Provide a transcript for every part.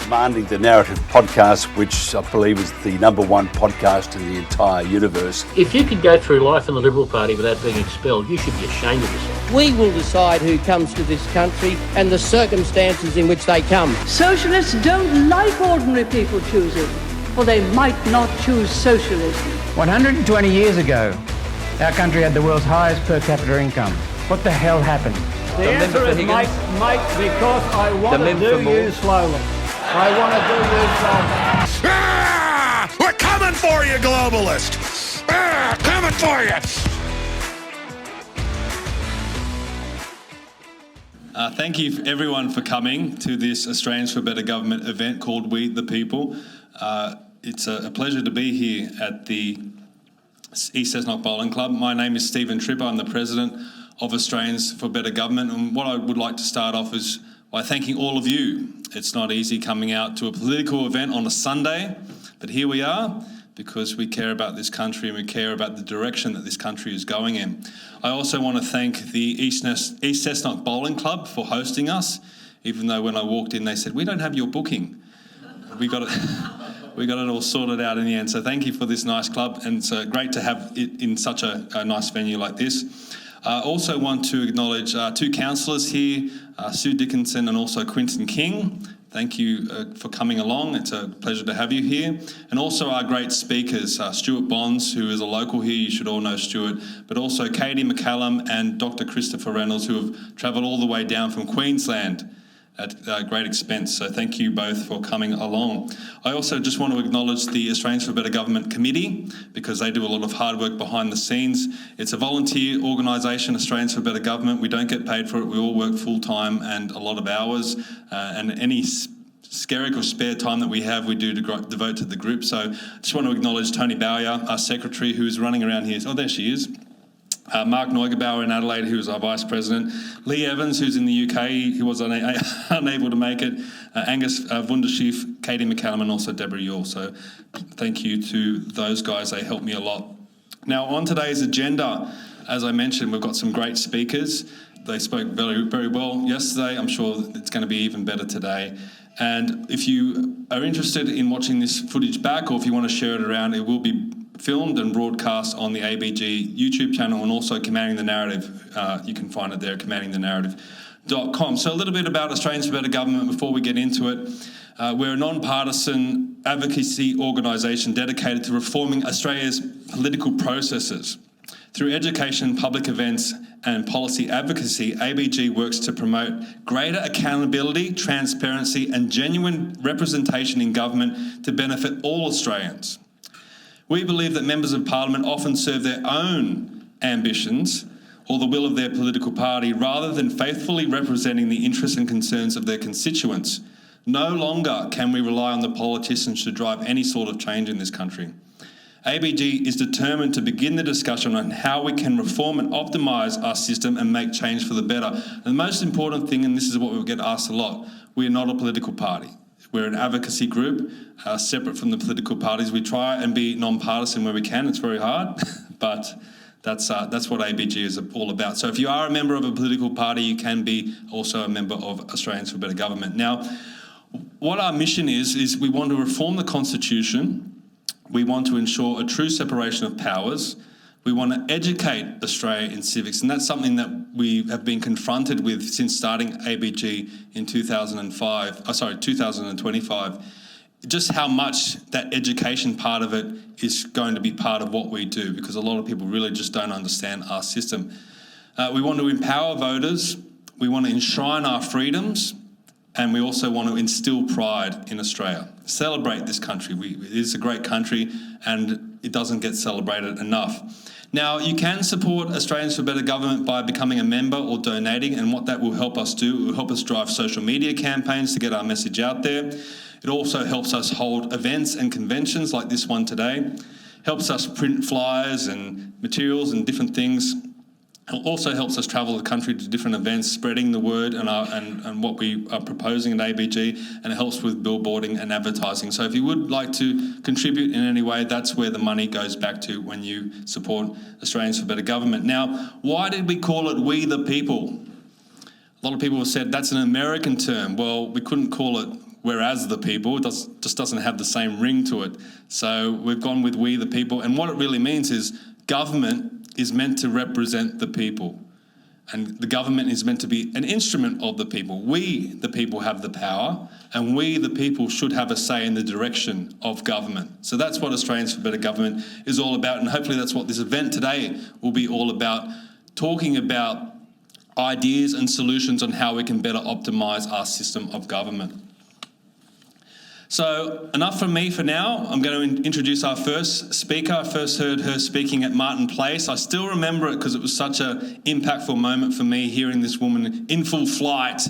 Demanding the Narrative podcast, which I believe is the #1 podcast in the entire universe. If you could go through life in the Liberal Party without being expelled, you should be ashamed of yourself. We will decide who comes to this country and the circumstances in which they come. Socialists don't like ordinary people choosing, or they might not choose socialism. 120 years ago, our country had the world's highest per capita income. What the hell happened? The answer is mate, because I want to do you slowly. I want to do you slowly. Ah! We're coming for you, globalist! Ah! Coming for you! Thank you everyone for coming to this Australians for Better Government event called We the People. It's a pleasure to be here at the East Cessnock Bowling Club. My name is Tripp. I'm the president of Australians for Better Government, and what I would like to start off is by thanking all of you. It's not easy coming out to a political event on a Sunday, but here we are because we care about this country and we care about the direction that this country is going in. I also want to thank the East Cessnock Bowling Club for hosting us, even though when I walked in they said, "We don't have your booking." We got it all sorted out in the end. So thank you for this nice club, and it's great to have it in such a nice venue like this. I also want to acknowledge two councillors here, Sue Dickinson and also Quinton King. Thank you for coming along. It's a pleasure to have you here. And also our great speakers, Stuart Bonds, who is a local here, you should all know Stuart, but also Katy, McCallum and Dr. Christopher Reynolds, who have travelled all the way down from Queensland at great expense. So thank you both for coming along. I also just want to acknowledge the Australians for Better Government Committee, because they do a lot of hard work behind the scenes. It's a volunteer organisation, Australians for Better Government. We don't get paid for it. We all work full time and a lot of hours, and any skerrick or spare time that we have, we do devote to the group. So I just want to acknowledge Tony Bowyer, our secretary, who's running around here. Oh, there she is. Mark Neugebauer in Adelaide, who's our Vice President. Lee Evans, who's in the UK, he was unable to make it. Angus Wunderschief, Katy McCallum, and also Deborah Yule. So thank you to those guys, they helped me a lot. Now on today's agenda, as I mentioned, we've got some great speakers. They spoke very, very well yesterday. I'm sure it's going to be even better today. And if you are interested in watching this footage back, or if you want to share it around, it will be filmed and broadcast on the ABG YouTube channel, and also Commanding the Narrative. You can find it there, commandingthenarrative.com. So a little bit about Australians for Better Government before we get into it. We're a non-partisan advocacy organisation dedicated to reforming Australia's political processes. Through education, public events and policy advocacy, ABG works to promote greater accountability, transparency and genuine representation in government to benefit all Australians. We believe that members of Parliament often serve their own ambitions or the will of their political party rather than faithfully representing the interests and concerns of their constituents. No longer can we rely on the politicians to drive any sort of change in this country. ABG is determined to begin the discussion on how we can reform and optimise our system and make change for the better. And the most important thing, and this is what we get asked a lot, we are not a political party. We're an advocacy group, separate from the political parties. We try and be non-partisan where we can. It's very hard, but that's what ABG is all about. So if you are a member of a political party, you can be also a member of Australians for Better Government. Now, what our mission is we want to reform the Constitution. We want to ensure a true separation of powers. We want to educate Australia in civics, and that's something that we have been confronted with since starting ABG in 2025. Just how much that education part of it is going to be part of what we do, because a lot of people really just don't understand our system. We want to empower voters. We want to enshrine our freedoms, and we also want to instill pride in Australia. Celebrate this country. It is a great country, and it doesn't get celebrated enough. Now, you can support Australians for Better Government by becoming a member or donating, and what that will help us do, it will help us drive social media campaigns to get our message out there. It also helps us hold events and conventions like this one today, helps us print flyers and materials and different things. It also helps us travel the country to different events, spreading the word and what we are proposing at ABG, and it helps with billboarding and advertising. So if you would like to contribute in any way, that's where the money goes back to when you support Australians for Better Government. Now, why did we call it We the People? A lot of people have said that's an American term. Well, we couldn't call it whereas the people just doesn't have the same ring to it. So we've gone with we the people. And what it really means is government is meant to represent the people. And the government is meant to be an instrument of the people. We, the people, have the power, and we, the people, should have a say in the direction of government. So that's what Australians for Better Government is all about, and hopefully that's what this event today will be all about, talking about ideas and solutions on how we can better optimise our system of government. So enough from me for now. I'm going to introduce our first speaker. I first heard her speaking at Martin Place. I still remember it because it was such an impactful moment for me, hearing this woman in full flight.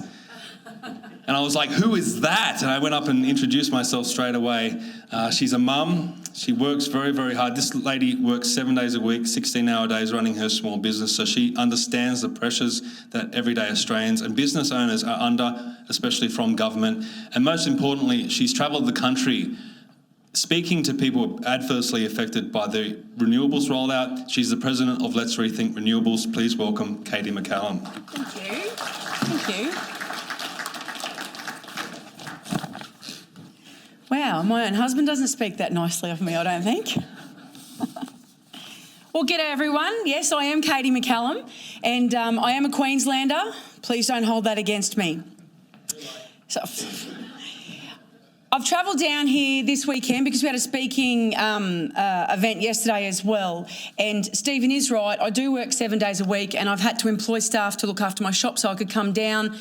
And I was like, who is that? And I went up and introduced myself straight away. She's a mum. She works very, very hard. This lady works 7 days a week, 16-hour days running her small business. So she understands the pressures that everyday Australians and business owners are under, especially from government. And most importantly, she's travelled the country speaking to people adversely affected by the renewables rollout. She's the president of Let's Rethink Renewables. Please welcome Katy McCallum. Thank you. Thank you. Wow, my own husband doesn't speak that nicely of me, I don't think. Well, g'day everyone. Yes, I am Katy McCallum, and I am a Queenslander. Please don't hold that against me. So, I've travelled down here this weekend because we had a speaking event yesterday as well. And Stephen is right, I do work 7 days a week, and I've had to employ staff to look after my shop so I could come down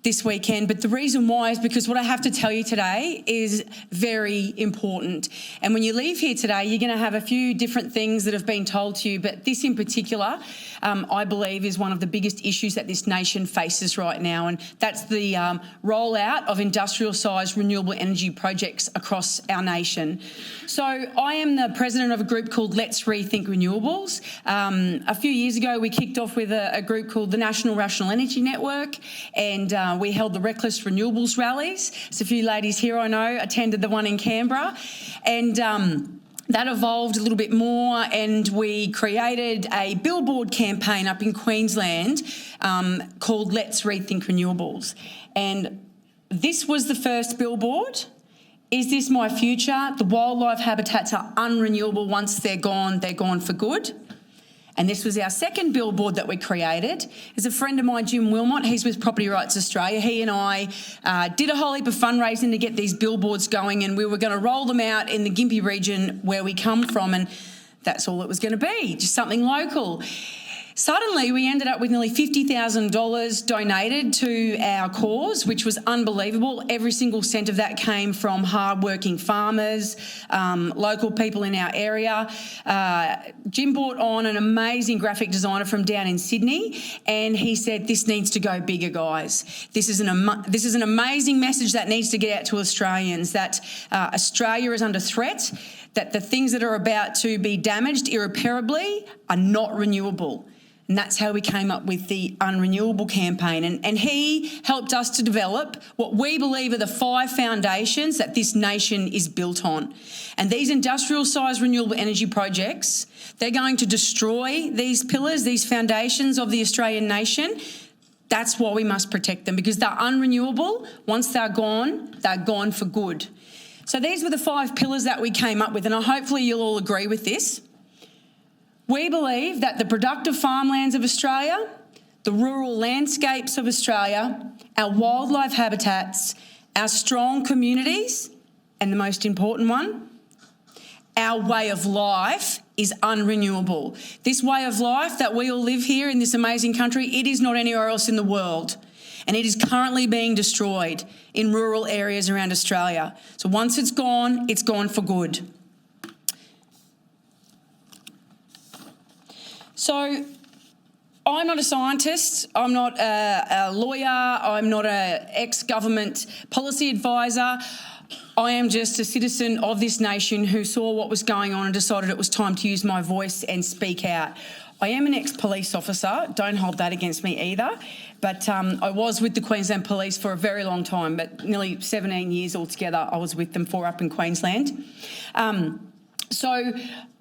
this weekend. But the reason why is because what I have to tell you today is very important. And when you leave here today, you're going to have a few different things that have been told to you, but this in particular, I believe, is one of the biggest issues that this nation faces right now, and that's the rollout of industrial-sized renewable energy projects across our nation. So I am the president of a group called Let's Rethink Renewables. A few years ago, we kicked off with a group called the National Rational Energy Network, and we held the Reckless Renewables rallies. So a few ladies here I know attended the one in Canberra, and that evolved a little bit more, and we created a billboard campaign up in Queensland called Let's Rethink Renewables. And this was the first billboard. Is this my future? The wildlife habitats are unrenewable. Once they're gone for good. And this was our second billboard that we created. There's a friend of mine, Jim Wilmot, he's with Property Rights Australia. He and I did a whole heap of fundraising to get these billboards going, and we were going to roll them out in the Gympie region where we come from, and that's all it was going to be, just something local. Suddenly, we ended up with nearly $50,000 donated to our cause, which was unbelievable. Every single cent of that came from hard-working farmers, local people in our area. Jim brought on an amazing graphic designer from down in Sydney, and he said, this needs to go bigger, guys. This is an amazing message that needs to get out to Australians, that Australia is under threat, that the things that are about to be damaged irreparably are not renewable. And that's how we came up with the Unrenewable campaign. And he helped us to develop what we believe are the 5 foundations that this nation is built on. And these industrial-sized renewable energy projects, they're going to destroy these pillars, these foundations of the Australian nation. That's why we must protect them, because they're unrenewable. Once they're gone for good. So these were the 5 pillars that we came up with, and hopefully you'll all agree with this. We believe that the productive farmlands of Australia, the rural landscapes of Australia, our wildlife habitats, our strong communities, and the most important one, our way of life is unrenewable. This way of life that we all live here in this amazing country, it is not anywhere else in the world. And it is currently being destroyed in rural areas around Australia. So once it's gone for good. So I'm not a scientist, I'm not a lawyer, I'm not an ex-government policy advisor. I am just a citizen of this nation who saw what was going on and decided it was time to use my voice and speak out. I am an ex-police officer, don't hold that against me either, but I was with the Queensland Police for a very long time, but nearly 17 years altogether I was with them for up in Queensland. So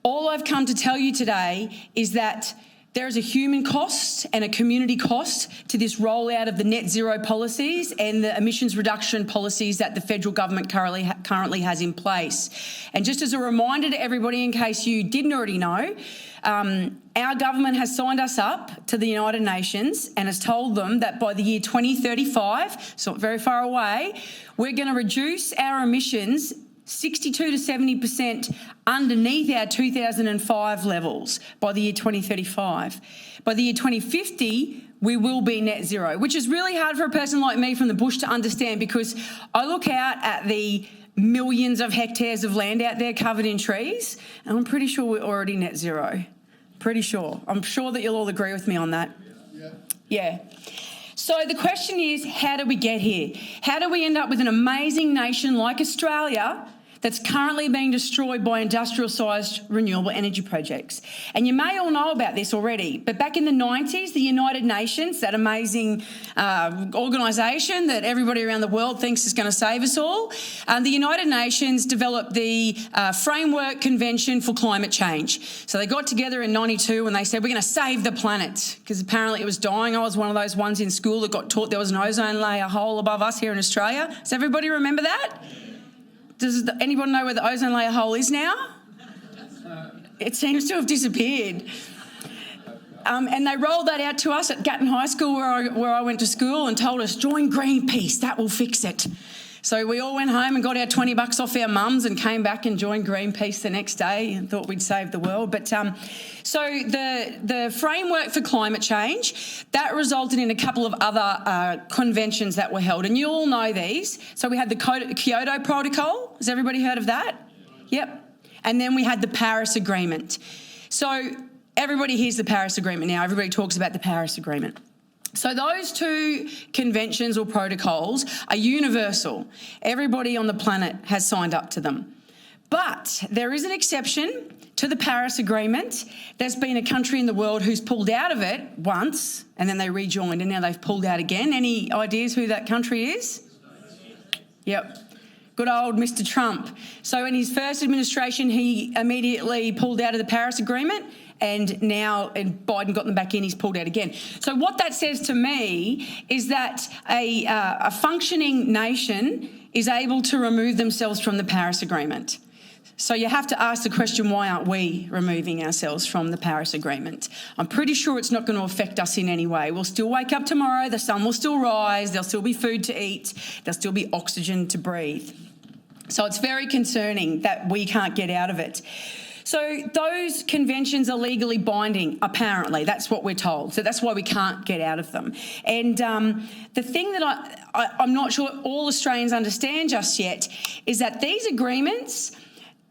all I've come to tell you today is that There is a human cost and a community cost to this rollout of the net zero policies and the emissions reduction policies that the federal government currently has in place. And just as a reminder to everybody, in case you didn't already know, our government has signed us up to the United Nations and has told them that by the year 2035, so not very far away, we're going to reduce our emissions 62 to 70% underneath our 2005 levels by the year 2035. By the year 2050, we will be net zero, which is really hard for a person like me from the bush to understand, because I look out at the millions of hectares of land out there covered in trees, and I'm pretty sure we're already net zero. Pretty sure. I'm sure that you'll all agree with me on that. Yeah. So the question is, how do we get here? How do we end up with an amazing nation like Australia that's currently being destroyed by industrial-sized renewable energy projects? And you may all know about this already, but back in the 90s, the United Nations, that amazing organisation that everybody around the world thinks is going to save us all, the United Nations developed the Framework Convention for Climate Change. So they got together in 92 and they said, we're going to save the planet, because apparently it was dying. I was one of those ones in school that got taught there was an ozone layer hole above us here in Australia. Does everybody remember that? Does anybody know where the ozone layer hole is now? It seems to have disappeared. And they rolled that out to us at Gatton High School, where I went to school, and told us, join Greenpeace, that will fix it. So we all went home and got our $20 off our mums and came back and joined Greenpeace the next day and thought we'd save the world. But so the framework for climate change, that resulted in a couple of other conventions that were held, and you all know these. So we had the Kyoto Protocol. Has everybody heard of that? Yep. And then we had the Paris Agreement. So everybody hears the Paris Agreement now. Everybody talks about the Paris Agreement. So those two conventions or protocols are universal. Everybody on the planet has signed up to them. But there is an exception to the Paris Agreement. There's been a country in the world who's pulled out of it once and then they rejoined and now they've pulled out again. Any ideas who that country is? Yep. Good old Mr. Trump. So in his first administration, he immediately pulled out of the Paris Agreement, and now Biden got them back in, he's pulled out again. So what that says to me is that a functioning nation is able to remove themselves from the Paris Agreement. So you have to ask the question, why aren't we removing ourselves from the Paris Agreement? I'm pretty sure it's not going to affect us in any way. We'll still wake up tomorrow, the sun will still rise, there'll still be food to eat, there'll still be oxygen to breathe. So it's very concerning that we can't get out of it. So those conventions are legally binding, apparently. That's what we're told. So that's why we can't get out of them. And the thing that I'm not sure all Australians understand just yet is that these agreements,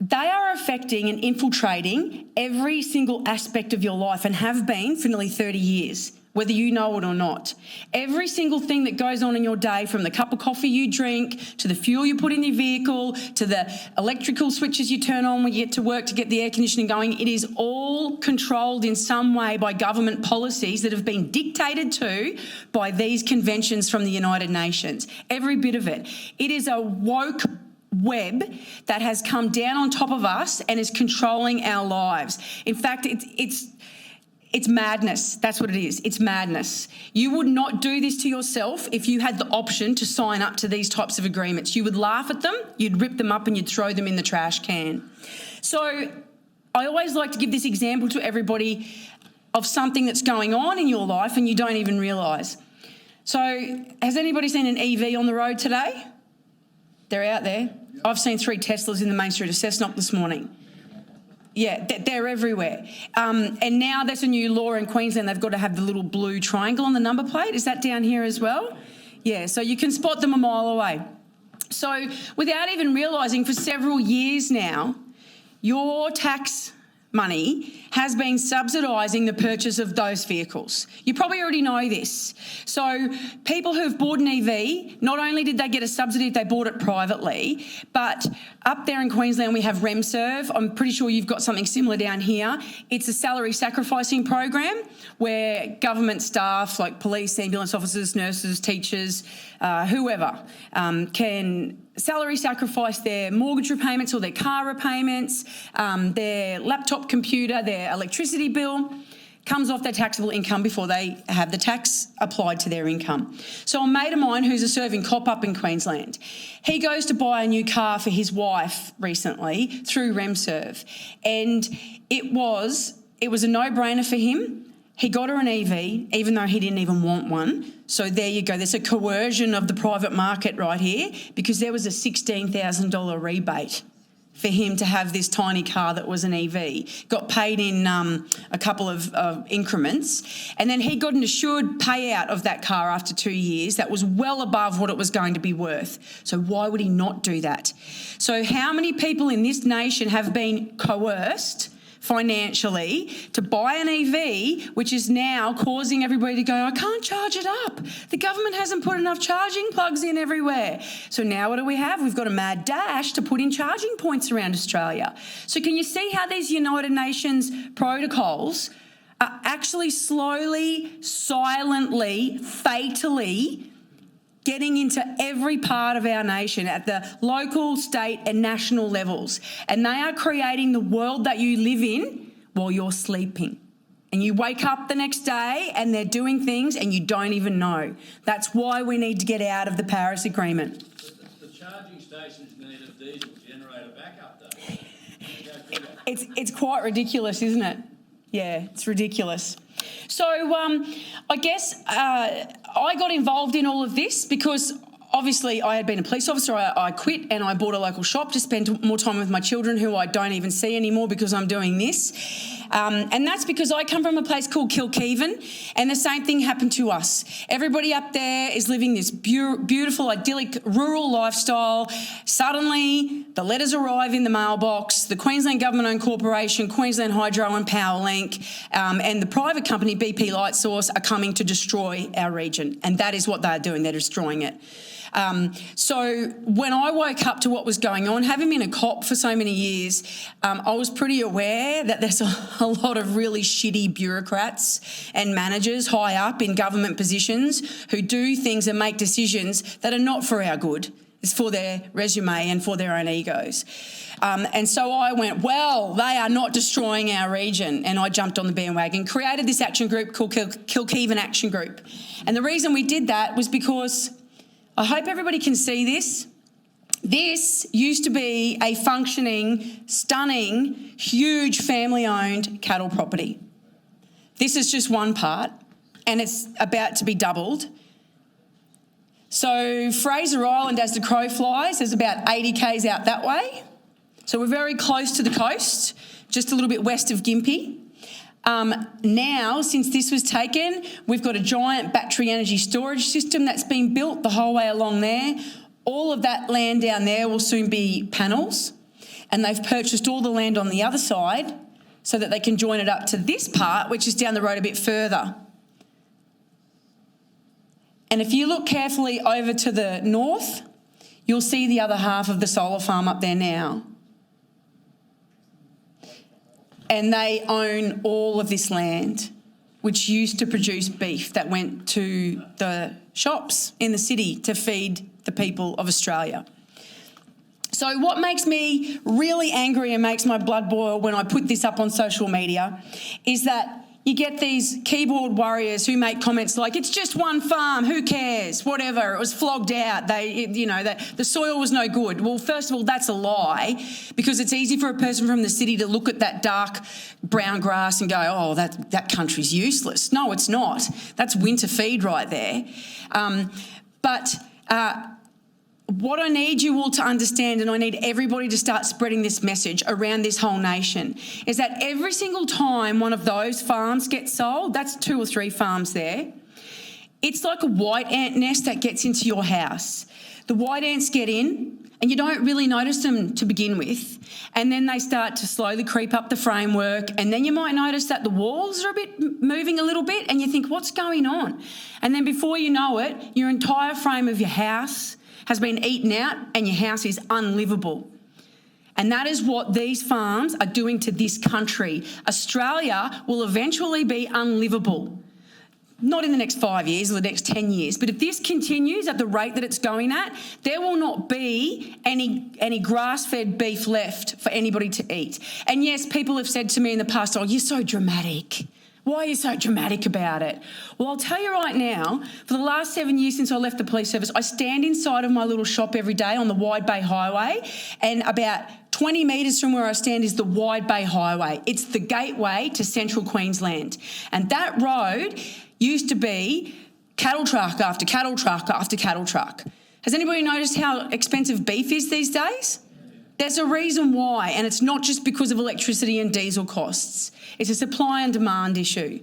they are affecting and infiltrating every single aspect of your life and have been for nearly 30 years, whether you know it or not. Every single thing that goes on in your day, from the cup of coffee you drink, to the fuel you put in your vehicle, to the electrical switches you turn on when you get to work to get the air conditioning going, it is all controlled in some way by government policies that have been dictated to by these conventions from the United Nations. Every bit of it. It is a woke web that has come down on top of us and is controlling our lives. In fact, it's madness. That's what it is. It's madness. You would not do this to yourself if you had the option to sign up to these types of agreements. You would laugh at them, you'd rip them up and you'd throw them in the trash can. So I always like to give this example to everybody of something that's going on in your life and you don't even realise. So has anybody seen an EV on the road today? They're out there. I've seen 3 Teslas in the main street of Cessnock this morning. Yeah, they're everywhere. And now there's a new law in Queensland. They've got to have the little blue triangle on the number plate. Is that down here as well? Yeah, so you can spot them a mile away. So without even realising, for several years now, your tax money has been subsidising the purchase of those vehicles. You probably already know this. So people who've bought an EV, not only did they get a subsidy if they bought it privately, but up there in Queensland we have RemServe. I'm pretty sure you've got something similar down here. It's a salary sacrificing program where government staff like police, ambulance officers, nurses, teachers, whoever can salary sacrifice their mortgage repayments or their car repayments, their laptop computer, their electricity bill, comes off their taxable income before they have the tax applied to their income. So a mate of mine who's a serving cop up in Queensland, he goes to buy a new car for his wife recently through RemServe, and it was a no-brainer for him. He got her an EV, even though he didn't even want one. So there you go. There's a coercion of the private market right here, because there was a $16,000 rebate for him to have this tiny car that was an EV. Got paid in a couple of increments. And then he got an assured payout of that car after 2 years that was well above what it was going to be worth. So why would he not do that? So how many people in this nation have been coerced financially to buy an EV, which is now causing everybody to go, I can't charge it up. The government hasn't put enough charging plugs in everywhere. So now what do we have? We've got a mad dash to put in charging points around Australia. So can you see how these United Nations protocols are actually slowly, silently, fatally getting into every part of our nation at the local, state and national levels. And they are creating the world that you live in while you're sleeping. And you wake up the next day and they're doing things and you don't even know. That's why we need to get out of the Paris Agreement. The charging stations need a diesel generator backup though. It's quite ridiculous, isn't it? Yeah, it's ridiculous. So I guess I got involved in all of this because obviously I had been a police officer. I quit and I bought a local shop to spend more time with my children, who I don't even see anymore because I'm doing this. And that's because I come from a place called Kilkeven, and the same thing happened to us. Everybody up there is living this beautiful, idyllic rural lifestyle. Suddenly, the letters arrive in the mailbox. The Queensland Government-owned corporation, Queensland Hydro and Powerlink, and the private company BP Lightsource are coming to destroy our region. And that is what they're doing. They're destroying it. So when I woke up to what was going on, having been a cop for so many years, I was pretty aware that there's a lot of really shitty bureaucrats and managers high up in government positions who do things and make decisions that are not for our good. It's for their resume and for their own egos. And so I went, well, they are not destroying our region. And I jumped on the bandwagon, created this action group called Kilkeven Action Group. And the reason we did that was because I hope everybody can see this. This used to be a functioning, stunning, huge family-owned cattle property. This is just one part, and it's about to be doubled. So Fraser Island, as the crow flies, is about 80 k's out that way. So we're very close to the coast, just a little bit west of Gympie. Now, since this was taken, we've got a giant battery energy storage system that's been built the whole way along there. All of that land down there will soon be panels, and they've purchased all the land on the other side so that they can join it up to this part, which is down the road a bit further. And if you look carefully over to the north, you'll see the other half of the solar farm up there now. And they own all of this land, which used to produce beef that went to the shops in the city to feed the people of Australia. So what makes me really angry and makes my blood boil when I put this up on social media is that you get these keyboard warriors who make comments like, it's just one farm, who cares, whatever, it was flogged out, the soil was no good. Well, first of all, that's a lie, because it's easy for a person from the city to look at that dark brown grass and go, oh, that country's useless. No, it's not. That's winter feed right there. What I need you all to understand, and I need everybody to start spreading this message around this whole nation, is that every single time one of those farms gets sold, that's 2 or 3 farms there, it's like a white ant nest that gets into your house. The white ants get in and you don't really notice them to begin with, and then they start to slowly creep up the framework, and then you might notice that the walls are moving a little bit, and you think, what's going on? And then before you know it, your entire frame of your house has been eaten out and your house is unlivable. And that is what these farms are doing to this country. Australia will eventually be unlivable. Not in the next 5 years or the next 10 years, but if this continues at the rate that it's going at, there will not be any grass-fed beef left for anybody to eat. And yes, people have said to me in the past, oh, you're so dramatic. Why are you so dramatic about it? Well, I'll tell you right now, for the last 7 years since I left the police service, I stand inside of my little shop every day on the Wide Bay Highway, and about 20 metres from where I stand is the Wide Bay Highway. It's the gateway to central Queensland. And that road used to be cattle truck after cattle truck after cattle truck. Has anybody noticed how expensive beef is these days? There's a reason why, and it's not just because of electricity and diesel costs. It's a supply and demand issue.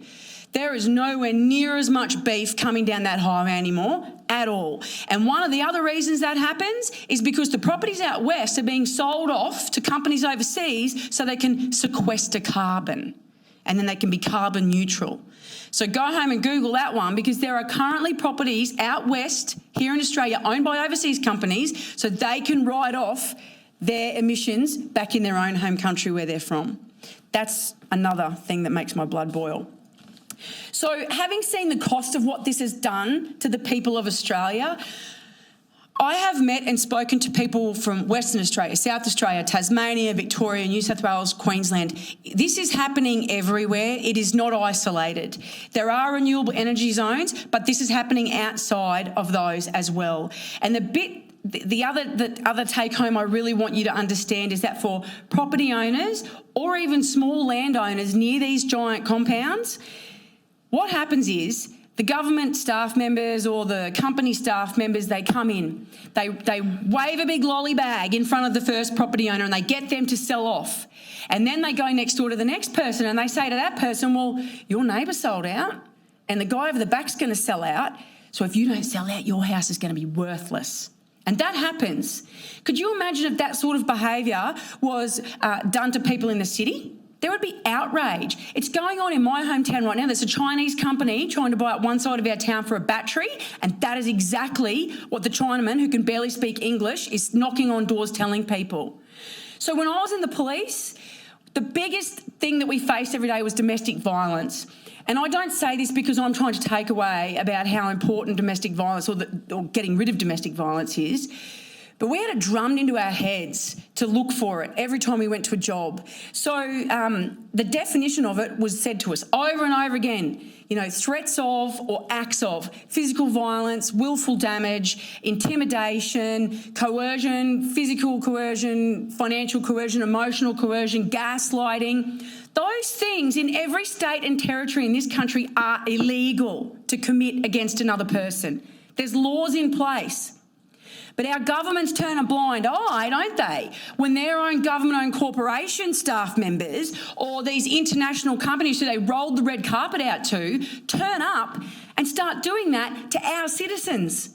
There is nowhere near as much beef coming down that highway anymore at all. And one of the other reasons that happens is because the properties out west are being sold off to companies overseas so they can sequester carbon, and then they can be carbon neutral. So go home and Google that one, because there are currently properties out west here in Australia owned by overseas companies so they can write off their emissions back in their own home country where they're from. That's another thing that makes my blood boil. So having seen the cost of what this has done to the people of Australia, I have met and spoken to people from Western Australia, South Australia, Tasmania, Victoria, New South Wales, Queensland. This is happening everywhere. It is not isolated. There are renewable energy zones, but this is happening outside of those as well. And the other take home I really want you to understand is that for property owners or even small landowners near these giant compounds, what happens is the government staff members or the company staff members, they come in, they wave a big lolly bag in front of the first property owner and they get them to sell off. And then they go next door to the next person and they say to that person, well, your neighbour sold out and the guy over the back's going to sell out. So if you don't sell out, your house is going to be worthless. And that happens. Could you imagine if that sort of behaviour was done to people in the city? There would be outrage. It's going on in my hometown right now. There's a Chinese company trying to buy up one side of our town for a battery, and that is exactly what the Chinaman, who can barely speak English, is knocking on doors telling people. So when I was in the police, the biggest thing that we faced every day was domestic violence. And I don't say this because I'm trying to take away about how important domestic violence or getting rid of domestic violence is, but we had it drummed into our heads to look for it every time we went to a job. So the definition of it was said to us over and over again, threats of or acts of physical violence, willful damage, intimidation, coercion, physical coercion, financial coercion, emotional coercion, gaslighting. Those things in every state and territory in this country are illegal to commit against another person. There's laws in place. But our governments turn a blind eye, don't they, when their own government-owned corporation staff members or these international companies who they rolled the red carpet out to turn up and start doing that to our citizens.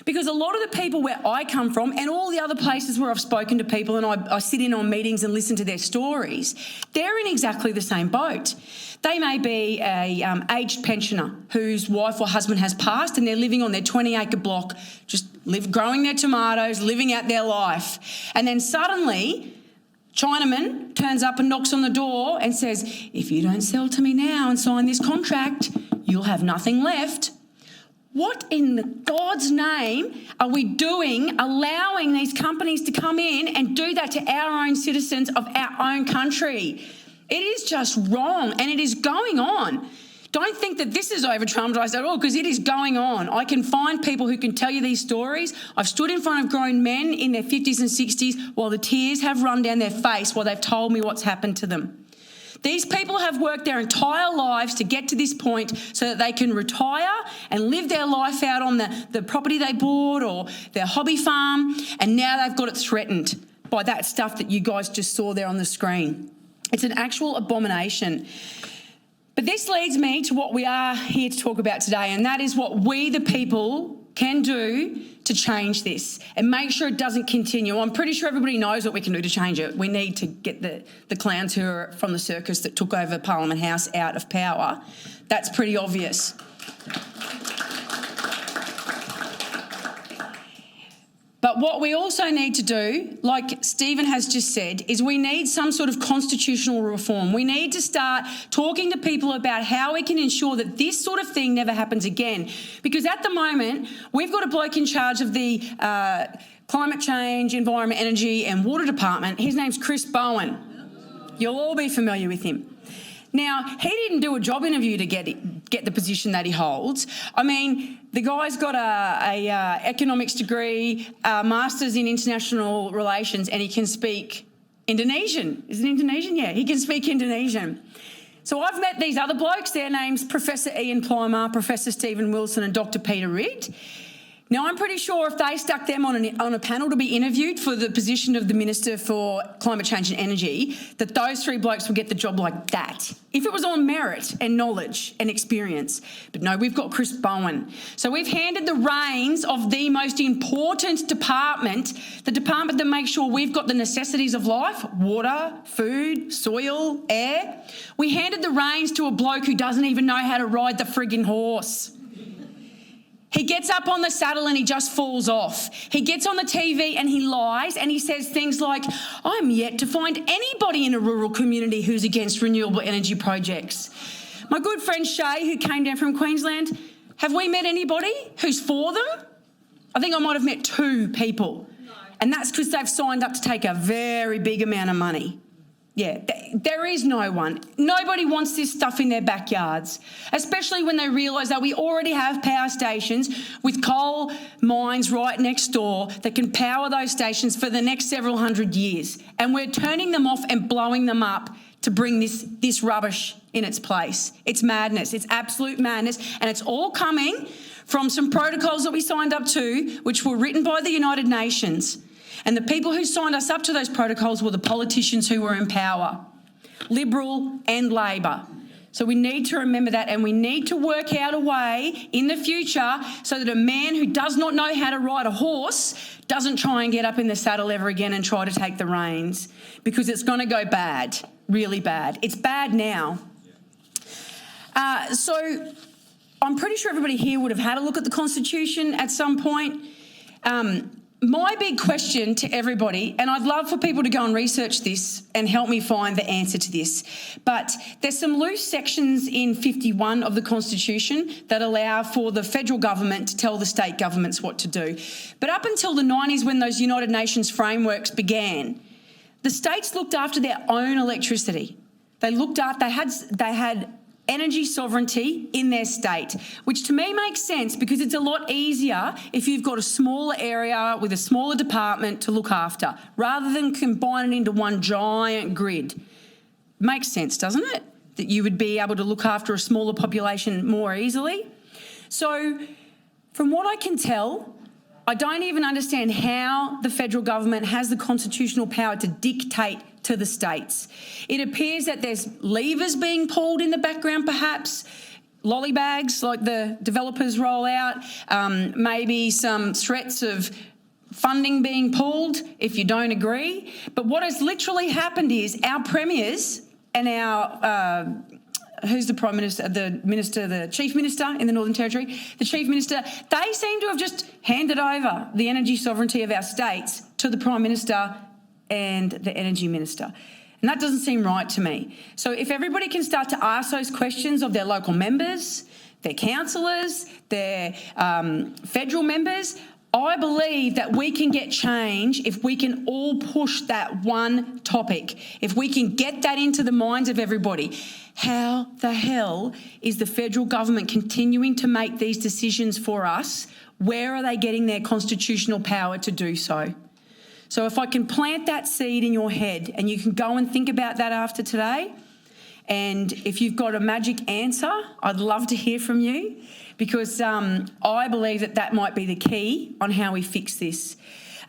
Because a lot of the people where I come from and all the other places where I've spoken to people and I sit in on meetings and listen to their stories, they're in exactly the same boat. They may be a aged pensioner whose wife or husband has passed and they're living on their 20-acre block, just growing their tomatoes, living out their life. And then suddenly, Chinaman turns up and knocks on the door and says, if you don't sell to me now and sign this contract, you'll have nothing left. What in God's name are we doing, allowing these companies to come in and do that to our own citizens of our own country? It is just wrong, and it is going on. Don't think that this is over-traumatised at all, because it is going on. I can find people who can tell you these stories. I've stood in front of grown men in their 50s and 60s while the tears have run down their face while they've told me what's happened to them. These people have worked their entire lives to get to this point so that they can retire and live their life out on the property they bought or their hobby farm, and now they've got it threatened by that stuff that you guys just saw there on the screen. It's an actual abomination. But this leads me to what we are here to talk about today, and that is what we, the people, can do to change this and make sure it doesn't continue. I'm pretty sure everybody knows what we can do to change it. We need to get the clowns who are from the circus that took over Parliament House out of power. That's pretty obvious. But what we also need to do, like Stephen has just said, is we need some sort of constitutional reform. We need to start talking to people about how we can ensure that this sort of thing never happens again. Because at the moment, we've got a bloke in charge of the Climate Change, Environment, Energy and Water Department. His name's Chris Bowen. You'll all be familiar with him. Now, he didn't do a job interview to get the position that he holds. I mean, the guy's got a economics degree, a master's in international relations, and he can speak Indonesian. Is it Indonesian? Yeah, he can speak Indonesian. So I've met these other blokes. Their names Professor Ian Plimer, Professor Stephen Wilson and Dr. Peter Ridd. Now, I'm pretty sure if they stuck them on a panel to be interviewed for the position of the Minister for Climate Change and Energy, that those three blokes would get the job like that, if it was on merit and knowledge and experience. But no, we've got Chris Bowen. So we've handed the reins of the most important department, the department that makes sure we've got the necessities of life, water, food, soil, air. We handed the reins to a bloke who doesn't even know how to ride the frigging horse. He gets up on the saddle and he just falls off. He gets on the TV and he lies and he says things like, I'm yet to find anybody in a rural community who's against renewable energy projects. My good friend Shay, who came down from Queensland, have we met anybody who's for them? I think I might have met 2 people. No. And that's because they've signed up to take a very big amount of money. Yeah, there is no one. Nobody wants this stuff in their backyards, especially when they realise that we already have power stations with coal mines right next door that can power those stations for the next several hundred years. And we're turning them off and blowing them up to bring this rubbish in its place. It's madness. It's absolute madness. And it's all coming from some protocols that we signed up to, which were written by the United Nations. And the people who signed us up to those protocols were the politicians who were in power, Liberal and Labor. So we need to remember that, and we need to work out a way in the future so that a man who does not know how to ride a horse doesn't try and get up in the saddle ever again and try to take the reins, because it's going to go bad, really bad. It's bad now. So I'm pretty sure everybody here would have had a look at the Constitution at some point. My big question to everybody, and I'd love for people to go and research this and help me find the answer to this, but there's some loose sections in 51 of the Constitution that allow for the federal government to tell the state governments what to do. But up until the 90s, when those United Nations frameworks began, the states looked after their own electricity. They had energy sovereignty in their state, which to me makes sense because it's a lot easier if you've got a smaller area with a smaller department to look after, rather than combining into one giant grid. Makes sense, doesn't it? That you would be able to look after a smaller population more easily. So from what I can tell, I don't even understand how the federal government has the constitutional power to dictate to the states. It appears that there's levers being pulled in the background, perhaps, lollybags like the developers roll out, maybe some threats of funding being pulled if you don't agree. But what has literally happened is our premiers and our who's the Prime Minister, the Chief Minister in the Northern Territory, the Chief Minister, they seem to have just handed over the energy sovereignty of our states to the Prime Minister and the Energy Minister. And that doesn't seem right to me. So if everybody can start to ask those questions of their local members, their councillors, their federal members, I believe that we can get change if we can all push that one topic, if we can get that into the minds of everybody. How the hell is the federal government continuing to make these decisions for us? Where are they getting their constitutional power to do so? So if I can plant that seed in your head and you can go and think about that after today, and if you've got a magic answer, I'd love to hear from you, because I believe that that might be the key on how we fix this.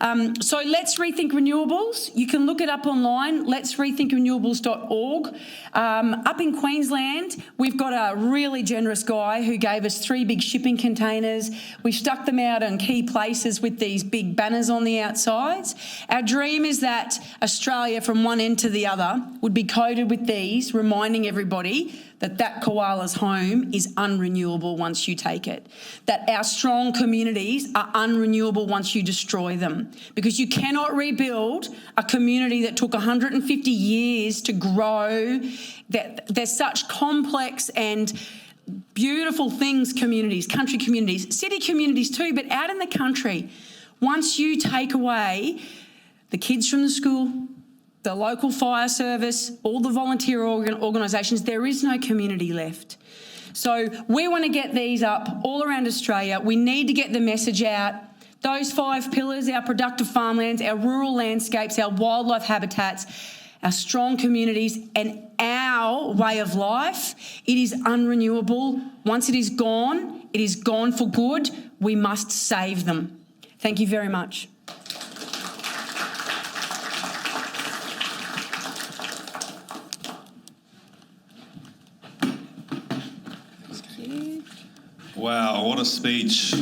So let's rethink renewables. You can look it up online, let'srethinkrenewables.org. Up in Queensland, we've got a really generous guy who gave us 3 big shipping containers. We've stuck them out in key places with these big banners on the outsides. Our dream is that Australia, from one end to the other, would be coated with these, reminding everybody that that koala's home is unrenewable once you take it, that our strong communities are unrenewable once you destroy them, because you cannot rebuild a community that took 150 years to grow. That they're such complex and beautiful things, communities, country communities, city communities too, but out in the country, once you take away the kids from the school, the local fire service, all the volunteer organisations, there is no community left. So we want to get these up all around Australia. We need to get the message out. Those 5 pillars, our productive farmlands, our rural landscapes, our wildlife habitats, our strong communities, and our way of life, it is unrenewable. Once it is gone for good. We must save them. Thank you very much. Wow, what a speech.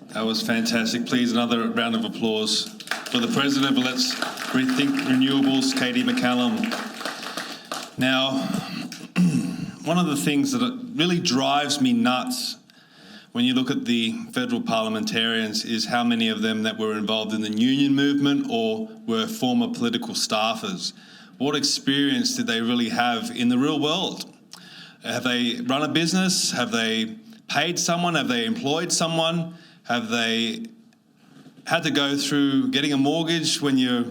That was fantastic. Please, another round of applause for the President of Let's Rethink Renewables, Katy McCallum. Now, one of the things that really drives me nuts when you look at the federal parliamentarians is how many of them that were involved in the union movement or were former political staffers. What experience did they really have in the real world? Have they run a business? Have they paid someone? Have they employed someone? Have they had to go through getting a mortgage when you're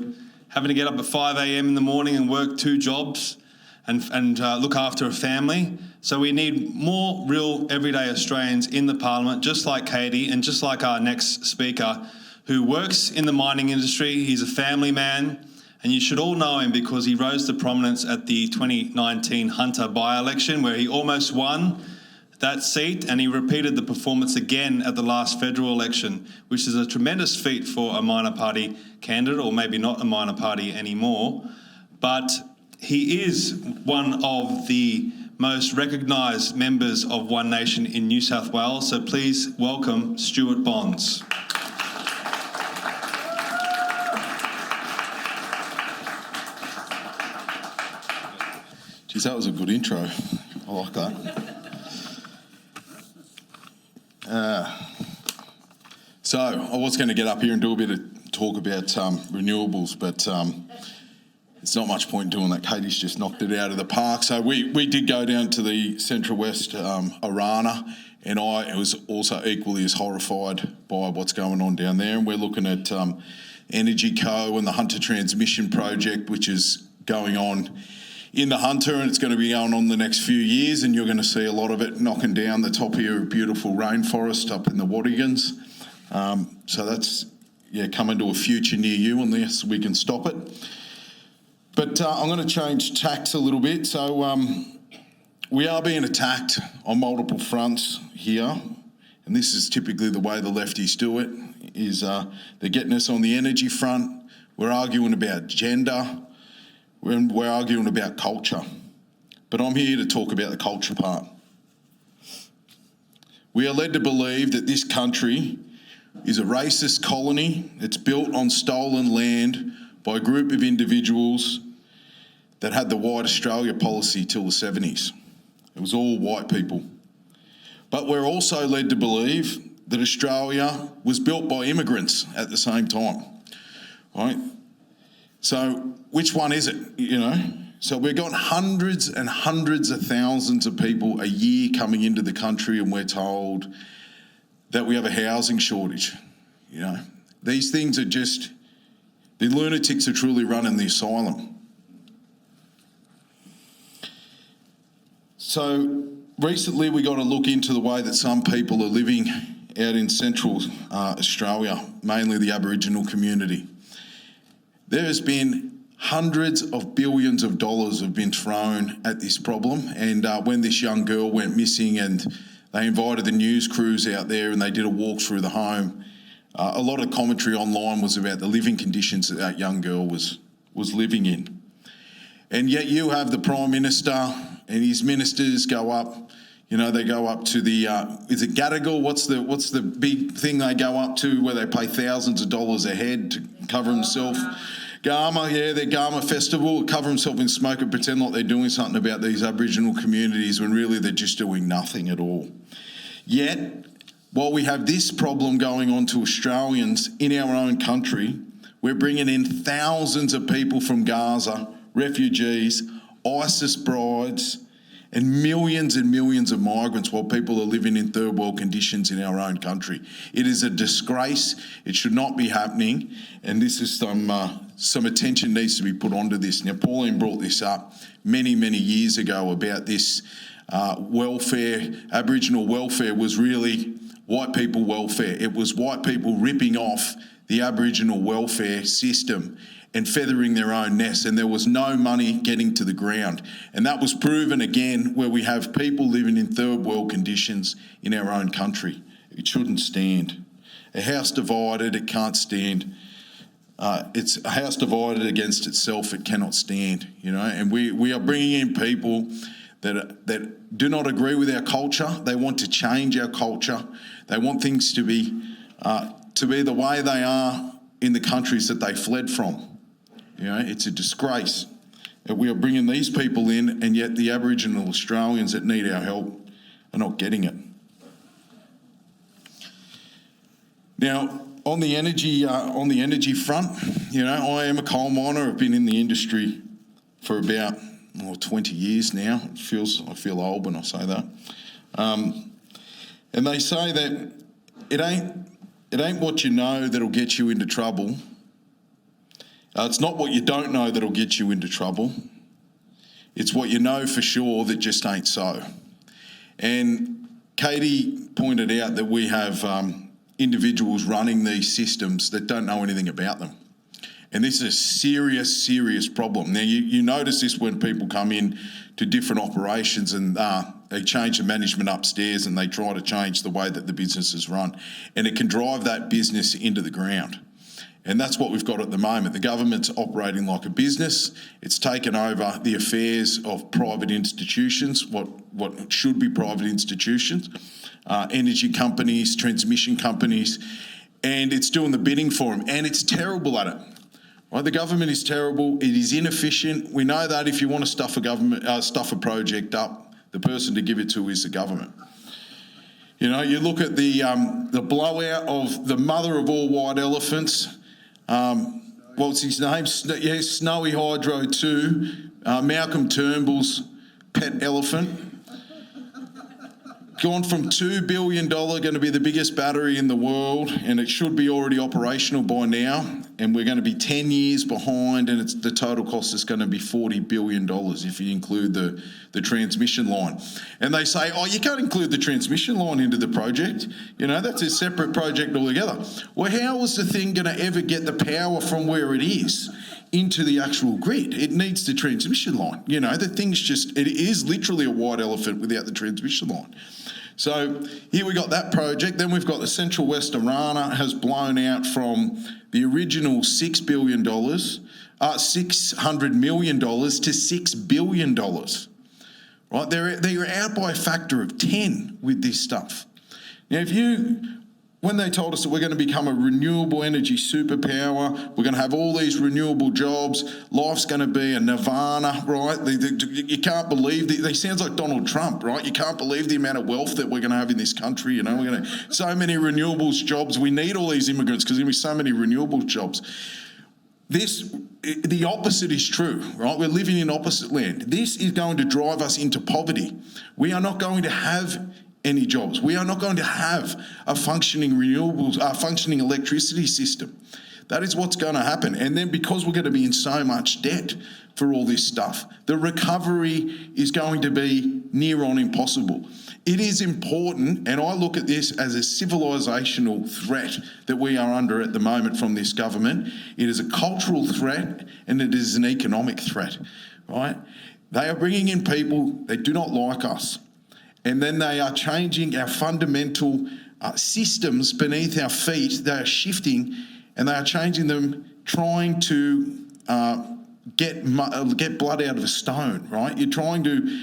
having to get up at 5 a.m. in the morning and work 2 jobs and look after a family? So we need more real everyday Australians in the parliament, just like Katy and just like our next speaker, who works in the mining industry. He's a family man. And you should all know him because he rose to prominence at the 2019 Hunter by-election where he almost won that seat, and he repeated the performance again at the last federal election, which is a tremendous feat for a minor party candidate, or maybe not a minor party anymore. But he is one of the most recognised members of One Nation in New South Wales. So please welcome Stuart Bonds. Geez, that was a good intro. I like that. So I was going to get up here and do a bit of talk about renewables, but there's not much point in doing that. Katy's just knocked it out of the park. So we did go down to the Central West Arana, and I was also equally as horrified by what's going on down there. And we're looking at Energy Co and the Hunter Transmission Project, which is going on in the Hunter, and it's going to be going on the next few years, and you're going to see a lot of it knocking down the top here of beautiful rainforest up in the Wattigans. So that's coming to a future near you unless we can stop it. But I'm going to change tacks a little bit. So we are being attacked on multiple fronts here, and this is typically the way the lefties do it, is they're getting us on the energy front. We're arguing about gender. We're arguing about culture, but I'm here to talk about the culture part. We are led to believe that this country is a racist colony that's built on stolen land by a group of individuals that had the White Australia policy till the 70s. It was all white people. But we're also led to believe that Australia was built by immigrants at the same time, right? So which one is it, So we've got hundreds and hundreds of thousands of people a year coming into the country, and we're told that we have a housing shortage, These things are just, the lunatics are truly running the asylum. So recently we got to look into the way that some people are living out in central Australia, mainly the Aboriginal community. There has been hundreds of billions of dollars have been thrown at this problem, and when this young girl went missing and they invited the news crews out there and they did a walk through the home, a lot of commentary online was about the living conditions that that young girl was living in. And yet you have the Prime Minister and his ministers go up, they go up to the, is it Gadigal? What's the big thing they go up to where they pay thousands of dollars a head to cover himself? Garma, their Garma festival, cover himself in smoke and pretend like they're doing something about these Aboriginal communities when really they're just doing nothing at all. Yet, while we have this problem going on to Australians in our own country, we're bringing in thousands of people from Gaza, refugees, ISIS brides, and millions of migrants while people are living in third world conditions in our own country. It is a disgrace. It should not be happening, and this is some attention needs to be put onto this. Now, Pauline brought this up many years ago about this welfare. Aboriginal welfare was really white people welfare. It was white people ripping off the Aboriginal welfare system and feathering their own nests, and there was no money getting to the ground. And that was proven again where we have people living in third world conditions in our own country. It shouldn't stand. A house divided, it can't stand. It's a house divided against itself, it cannot stand, and we are bringing in people that do not agree with our culture. They want to change our culture. They want things to be the way they are in the countries that they fled from. It's a disgrace that we are bringing these people in, and yet the Aboriginal Australians that need our help are not getting it. Now, on the energy front, I am a coal miner. I've been in the industry for about 20 years now. I feel old when I say that. And they say that it ain't what you know that'll get you into trouble. It's not what you don't know that'll get you into trouble. It's what you know for sure that just ain't so. And Katy pointed out that we have individuals running these systems that don't know anything about them. And this is a serious problem. Now, you notice this when people come in to different operations and they change the management upstairs and they try to change the way that the business is run. And it can drive that business into the ground. And that's what we've got at the moment. The government's operating like a business. It's taken over the affairs of private institutions, what should be private institutions, energy companies, transmission companies, and it's doing the bidding for them. And it's terrible at it. Right? The government is terrible. It is inefficient. We know that if you want to stuff a project up, the person to give it to is the government. You look at the blowout of the mother of all white elephants. What's his name? Snowy Hydro 2, Malcolm Turnbull's pet elephant. Gone from $2 billion, going to be the biggest battery in the world, and it should be already operational by now, and we're going to be 10 years behind, and the total cost is going to be $40 billion if you include the transmission line. And they say, you can't include the transmission line into the project. That's a separate project altogether. Well, how is the thing going to ever get the power from where it is into the actual grid? It needs the transmission line. The thing's it is literally a white elephant without the transmission line. So here we got that project. Then we've got the Central West Arana has blown out from the original $600 million to $6 billion. Right? They're out by a factor of 10 with this stuff. Now, when they told us that we're going to become a renewable energy superpower, we're going to have all these renewable jobs, life's going to be a nirvana, right? You can't believe, they sounds like Donald Trump, right? You can't believe the amount of wealth that we're going to have in this country, We're going to, so many renewables jobs, we need all these immigrants because there's going to be so many renewables jobs. The opposite is true, right? We're living in opposite land. This is going to drive us into poverty. We are not going to have any jobs. We are not going to have a functioning functioning electricity system. That is what's going to happen. And then because we're going to be in so much debt for all this stuff, the recovery is going to be near on impossible. It is important, and I look at this as a civilisational threat that we are under at the moment from this government. It is a cultural threat and it is an economic threat, right? They are bringing in people, they do not like us. And then they are changing our fundamental systems beneath our feet. They are shifting and they are changing them, trying to get blood out of a stone, right? You're trying to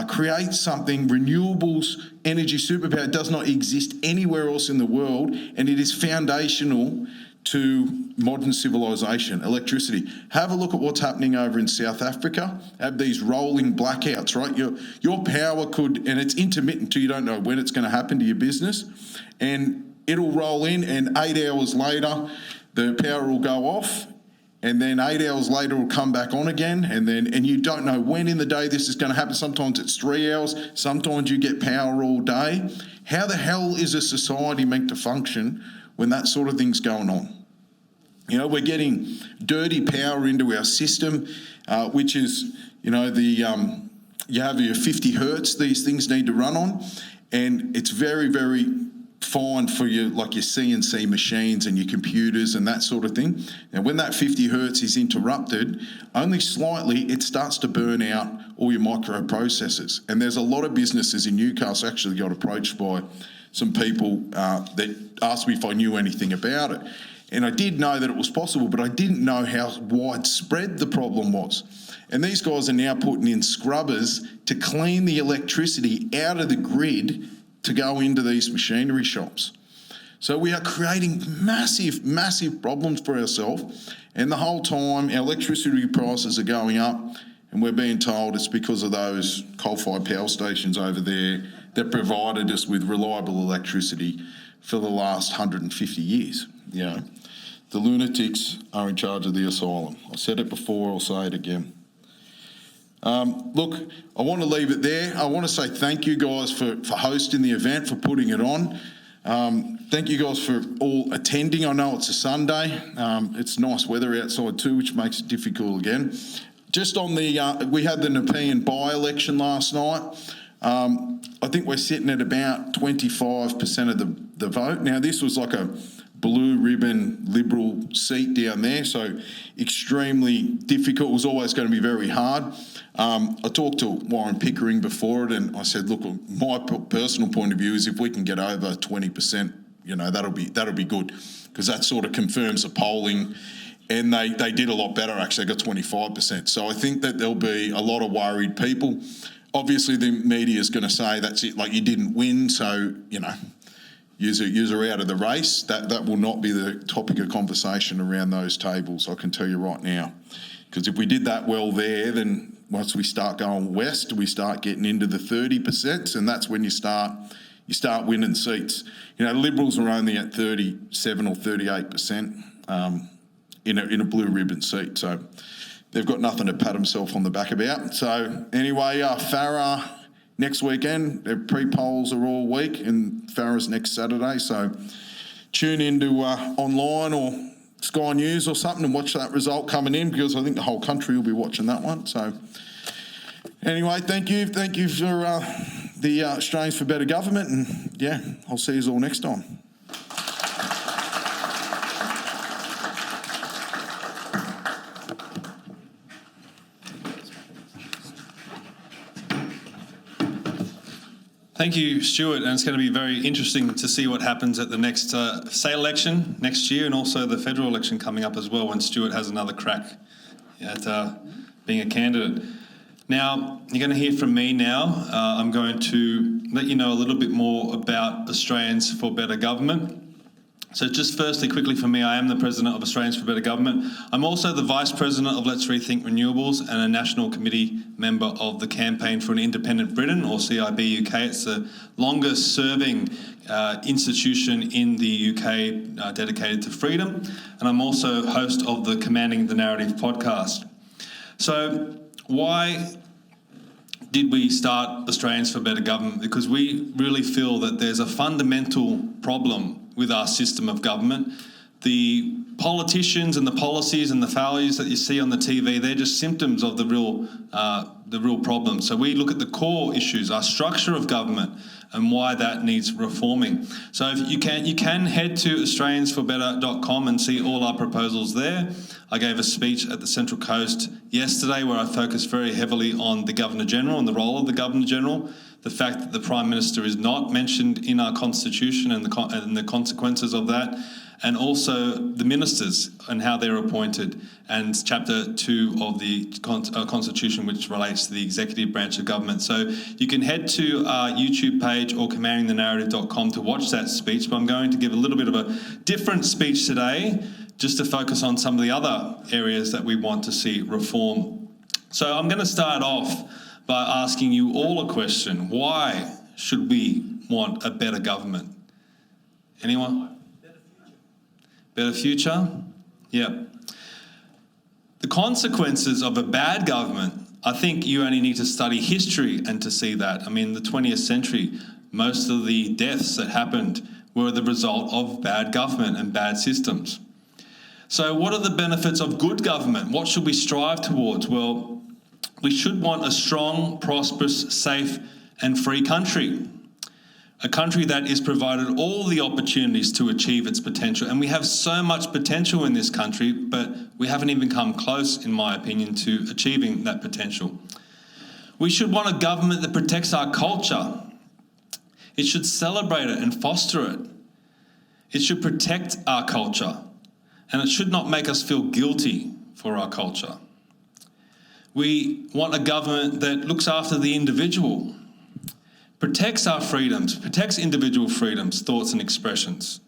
create something. Renewables energy superpower does not exist anywhere else in the world, and it is foundational to modern civilization, electricity. Have a look at what's happening over in South Africa. Have these rolling blackouts, right? Your power could, and it's intermittent too, you don't know when it's going to happen to your business, and it'll roll in and 8 hours later, the power will go off and then 8 hours later it'll come back on again, and you don't know when in the day this is going to happen. Sometimes it's 3 hours, sometimes you get power all day. How the hell is a society meant to function when that sort of thing's going on? You know, we're getting dirty power into our system, which is, you know, you have your 50 hertz these things need to run on, and it's very, very fine for your CNC machines and your computers and that sort of thing. And when that 50 hertz is interrupted, only slightly, it starts to burn out all your microprocessors. And there's a lot of businesses in Newcastle. Actually got approached by some people that asked me if I knew anything about it. And I did know that it was possible, but I didn't know how widespread the problem was. And these guys are now putting in scrubbers to clean the electricity out of the grid to go into these machinery shops. So we are creating massive, massive problems for ourselves. And the whole time our electricity prices are going up, and we're being told it's because of those coal-fired power stations over there that provided us with reliable electricity for the last 150 years. You know, the lunatics are in charge of the asylum. I said it before, I'll say it again. Look, I want to leave it there. I want to say thank you guys for hosting the event, for putting it on. Thank you guys for all attending. I know it's a Sunday. It's nice weather outside too, which makes it difficult again. Just on the, we had the Nepean by-election last night. I think we're sitting at about 25% of the vote. Now, this was like a blue ribbon Liberal seat down there, so extremely difficult. It was always going to be very hard. I talked to Warren Pickering before it, and I said, look, my personal point of view is if we can get over 20%, you know, that'll be good, because that sort of confirms the polling. And they did a lot better, actually. They got 25%. So I think that there'll be a lot of worried people. Obviously, the media is going to say that's it, like you didn't win, so, you know, you're out of the race. That will not be the topic of conversation around those tables, I can tell you right now. Because if we did that well there, then once we start going west, we start getting into the 30%, and that's when you start winning seats. You know, Liberals are only at 37 or 38% in a blue ribbon seat, so they've got nothing to pat themselves on the back about. So anyway, Farah next weekend, their pre-polls are all week, and Farah's next Saturday, so tune into online or Sky News or something and watch that result coming in, because I think the whole country will be watching that one. So anyway, thank you for the Australians for Better Government, and yeah, I'll see you all next time. Thank you, Stuart, and it's going to be very interesting to see what happens at the next state election next year, and also the federal election coming up as well, when Stuart has another crack at being a candidate. Now, you're going to hear from me now. I'm going to let you know a little bit more about Australians for Better Government. So just firstly, quickly for me, I am the President of Australians for Better Government. I'm also the Vice President of Let's Rethink Renewables and a National Committee member of the Campaign for an Independent Britain, or CIB UK. It's the longest serving institution in the UK dedicated to freedom. And I'm also host of the Commanding the Narrative podcast. So why did we start Australians for Better Government? Because we really feel that there's a fundamental problem with our system of government. The politicians and the policies and the failures that you see on the TV, they're just symptoms of the real problem. So we look at the core issues, our structure of government, and why that needs reforming. So if you can head to australiansforbetter.com and see all our proposals there. I gave a speech at the Central Coast yesterday where I focused very heavily on the Governor-General and the role of the Governor-General, the fact that the Prime Minister is not mentioned in our Constitution and the consequences of that, and also the ministers and how they're appointed, and Chapter 2 of the Constitution, which relates to the executive branch of government. So you can head to our YouTube page or commandingthenarrative.com to watch that speech, but I'm going to give a little bit of a different speech today, just to focus on some of the other areas that we want to see reform. So I'm going to start off by asking you all a question. Why should we want a better government? Anyone? Better future? Yeah. The consequences of a bad government, I think you only need to study history and to see that. I mean, the 20th century, most of the deaths that happened were the result of bad government and bad systems. So what are the benefits of good government? What should we strive towards? Well, we should want a strong, prosperous, safe and free country. A country that is provided all the opportunities to achieve its potential. And we have so much potential in this country, but we haven't even come close, in my opinion, to achieving that potential. We should want a government that protects our culture. It should celebrate it and foster it. It should protect our culture, and it should not make us feel guilty for our culture. We want a government that looks after the individual, protects our freedoms, protects individual freedoms, thoughts and expressions.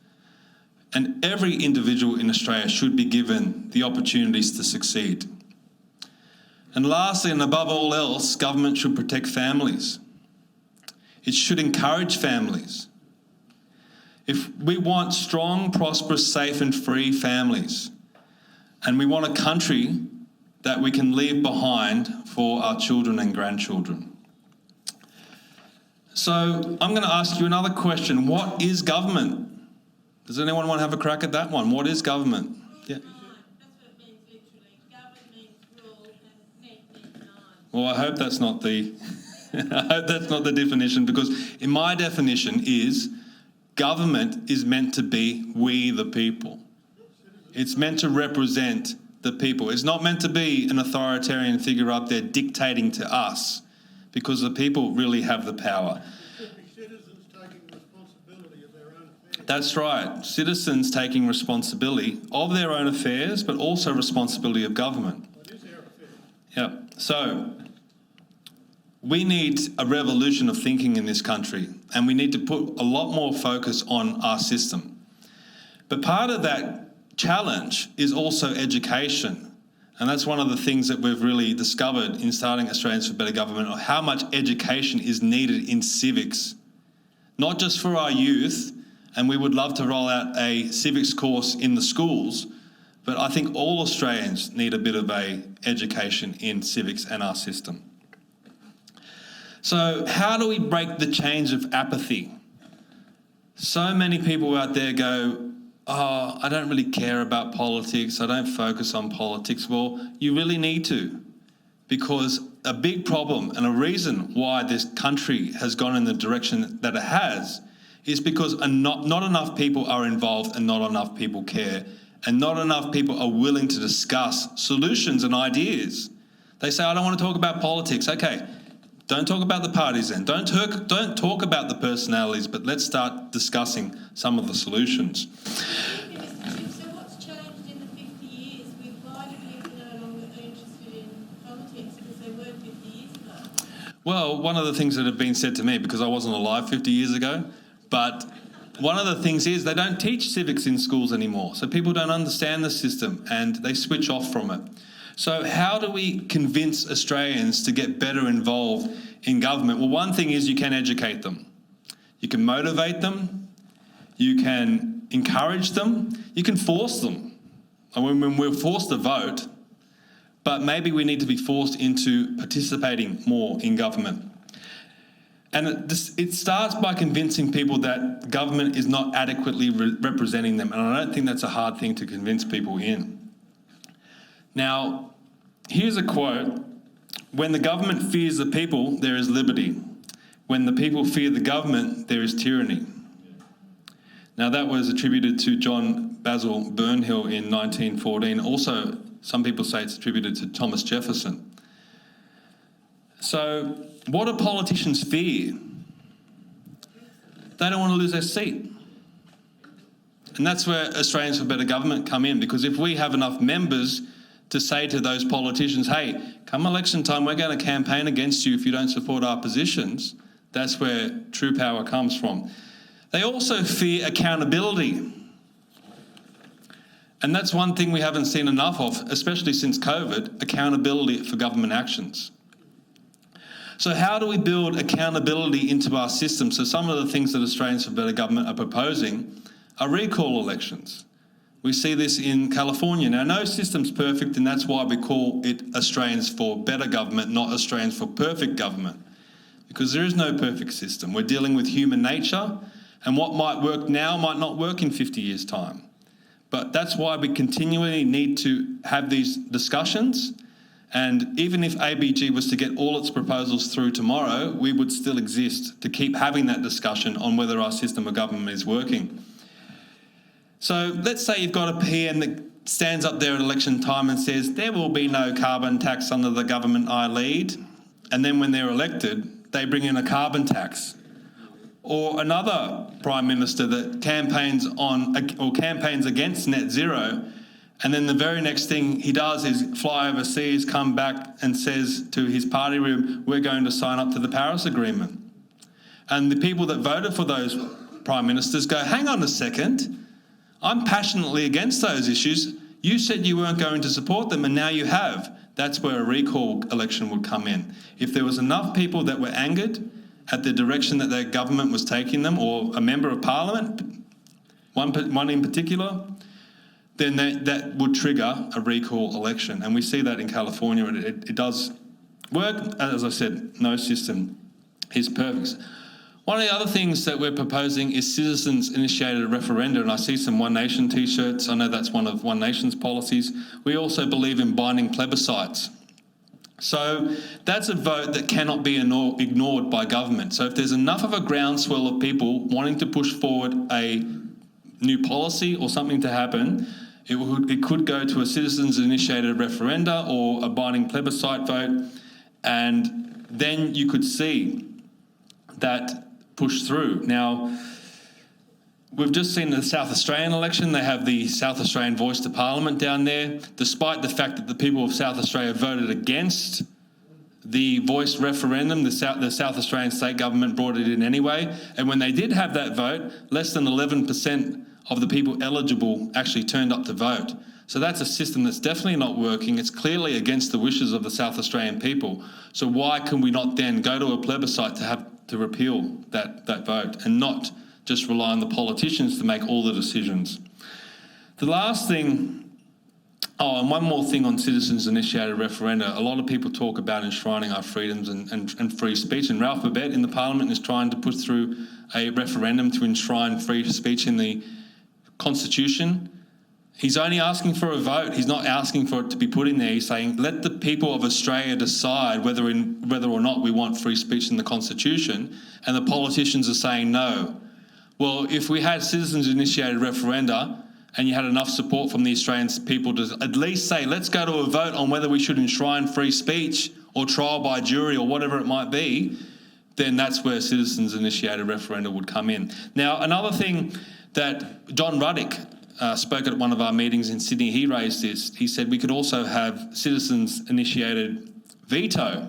And every individual in Australia should be given the opportunities to succeed. And lastly, and above all else, government should protect families. It should encourage families. If we want strong, prosperous, safe and free families, and we want a country that we can leave behind for our children and grandchildren. So I'm going to ask you another question. What is government? Does anyone want to have a crack at that one? What is government? Yeah. That's what it means literally. Govern means rule and means none. Well, I hope that's not the definition, because in my definition is government is meant to be we the people. It's meant to represent the people. It's not meant to be an authoritarian figure up there dictating to us, because the people really have the power. Citizens taking responsibility of their own affairs. That's right. Citizens taking responsibility of their own affairs, but also responsibility of government. What is their affair? Yeah. So we need a revolution of thinking in this country, and we need to put a lot more focus on our system. But part of that challenge is also education. And that's one of the things that we've really discovered in starting Australians for Better Government, or how much education is needed in civics. Not just for our youth, and we would love to roll out a civics course in the schools, but I think all Australians need a bit of a education in civics and our system. So how do we break the chains of apathy? So many people out there go, oh, I don't really care about politics, I don't focus on politics. Well, you really need to, because a big problem and a reason why this country has gone in the direction that it has is because not enough people are involved and not enough people care, and not enough people are willing to discuss solutions and ideas. They say, I don't want to talk about politics. Okay, don't talk about the parties then. Don't talk about the personalities, but let's start discussing some of the solutions. So what's changed in the 50 years with why do people no longer interested in politics because they weren't 50 years ago? Well, one of the things that have been said to me, because I wasn't alive 50 years ago, but one of the things is they don't teach civics in schools anymore. So people don't understand the system and they switch off from it. So how do we convince Australians to get better involved in government? Well, one thing is you can educate them. You can motivate them. You can encourage them. You can force them. I mean, when we're forced to vote, but maybe we need to be forced into participating more in government. And it starts by convincing people that government is not adequately representing them. And I don't think that's a hard thing to convince people in. Now, here's a quote. When the government fears the people, there is liberty. When the people fear the government, there is tyranny. Now, that was attributed to John Basil Burnhill in 1914. Also, some people say it's attributed to Thomas Jefferson. So, what do politicians fear? They don't want to lose their seat. And that's where Australians for Better Government come in, because if we have enough members to say to those politicians, hey, come election time, we're going to campaign against you if you don't support our positions, that's where true power comes from. They also fear accountability. And that's one thing we haven't seen enough of, especially since COVID, accountability for government actions. So how do we build accountability into our system? So some of the things that Australians for Better Government are proposing are recall elections. We see this in California. Now, no system's perfect, and that's why we call it Australians for Better Government, not Australians for Perfect Government, because there is no perfect system. We're dealing with human nature, and what might work now might not work in 50 years' time. But that's why we continually need to have these discussions, and even if ABG was to get all its proposals through tomorrow, we would still exist to keep having that discussion on whether our system of government is working. So let's say you've got a PM that stands up there at election time and says there will be no carbon tax under the government I lead, and then when they're elected, they bring in a carbon tax. Or another Prime Minister that campaigns against net zero, and then the very next thing he does is fly overseas, come back and says to his party room, we're going to sign up to the Paris Agreement. And the people that voted for those Prime Ministers go, hang on a second, I'm passionately against those issues. You said you weren't going to support them, and now you have. That's where a recall election would come in. If there was enough people that were angered at the direction that their government was taking them, or a member of parliament, one in particular, then that would trigger a recall election. And we see that in California. It does work. As I said, no system is perfect. One of the other things that we're proposing is citizens-initiated referenda, and I see some One Nation T-shirts. I know that's one of One Nation's policies. We also believe in binding plebiscites. So that's a vote that cannot be ignored by government. So if there's enough of a groundswell of people wanting to push forward a new policy or something to happen, it could go to a citizens-initiated referenda or a binding plebiscite vote, and then you could see that push through. Now, we've just seen the South Australian election. They have the South Australian Voice to Parliament down there, despite the fact that the people of South Australia voted against the voice referendum. The South Australian state government brought it in anyway. And when they did have that vote, less than 11% of the people eligible actually turned up to vote. So that's a system that's definitely not working. It's clearly against the wishes of the South Australian people. So why can we not then go to a plebiscite to repeal that vote and not just rely on the politicians to make all the decisions? The last thing, and one more thing on citizens-initiated referenda. A lot of people talk about enshrining our freedoms and free speech, and Ralph Babet in the Parliament is trying to push through a referendum to enshrine free speech in the Constitution. He's only asking for a vote. He's not asking for it to be put in there. He's saying, let the people of Australia decide whether or not we want free speech in the Constitution, and the politicians are saying no. Well, if we had citizens-initiated referenda and you had enough support from the Australian people to at least say, let's go to a vote on whether we should enshrine free speech or trial by jury or whatever it might be, then that's where citizens-initiated referenda would come in. Now, another thing that John Ruddick spoke at one of our meetings in Sydney, he raised this. He said we could also have citizens-initiated veto.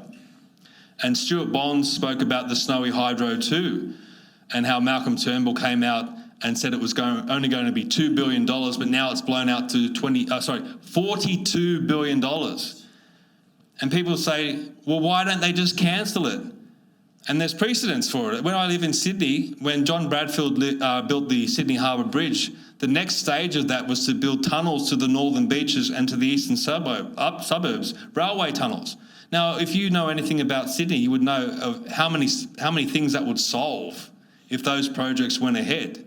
And Stuart Bonds spoke about the Snowy Hydro too, and how Malcolm Turnbull came out and said it was only going to be $2 billion, but now it's blown out to $42 billion. And people say, well, why don't they just cancel it? And there's precedents for it. When I live in Sydney, when John Bradfield built the Sydney Harbour Bridge, the next stage of that was to build tunnels to the northern beaches and to the eastern suburbs, railway tunnels. Now, if you know anything about Sydney, you would know of how many things that would solve if those projects went ahead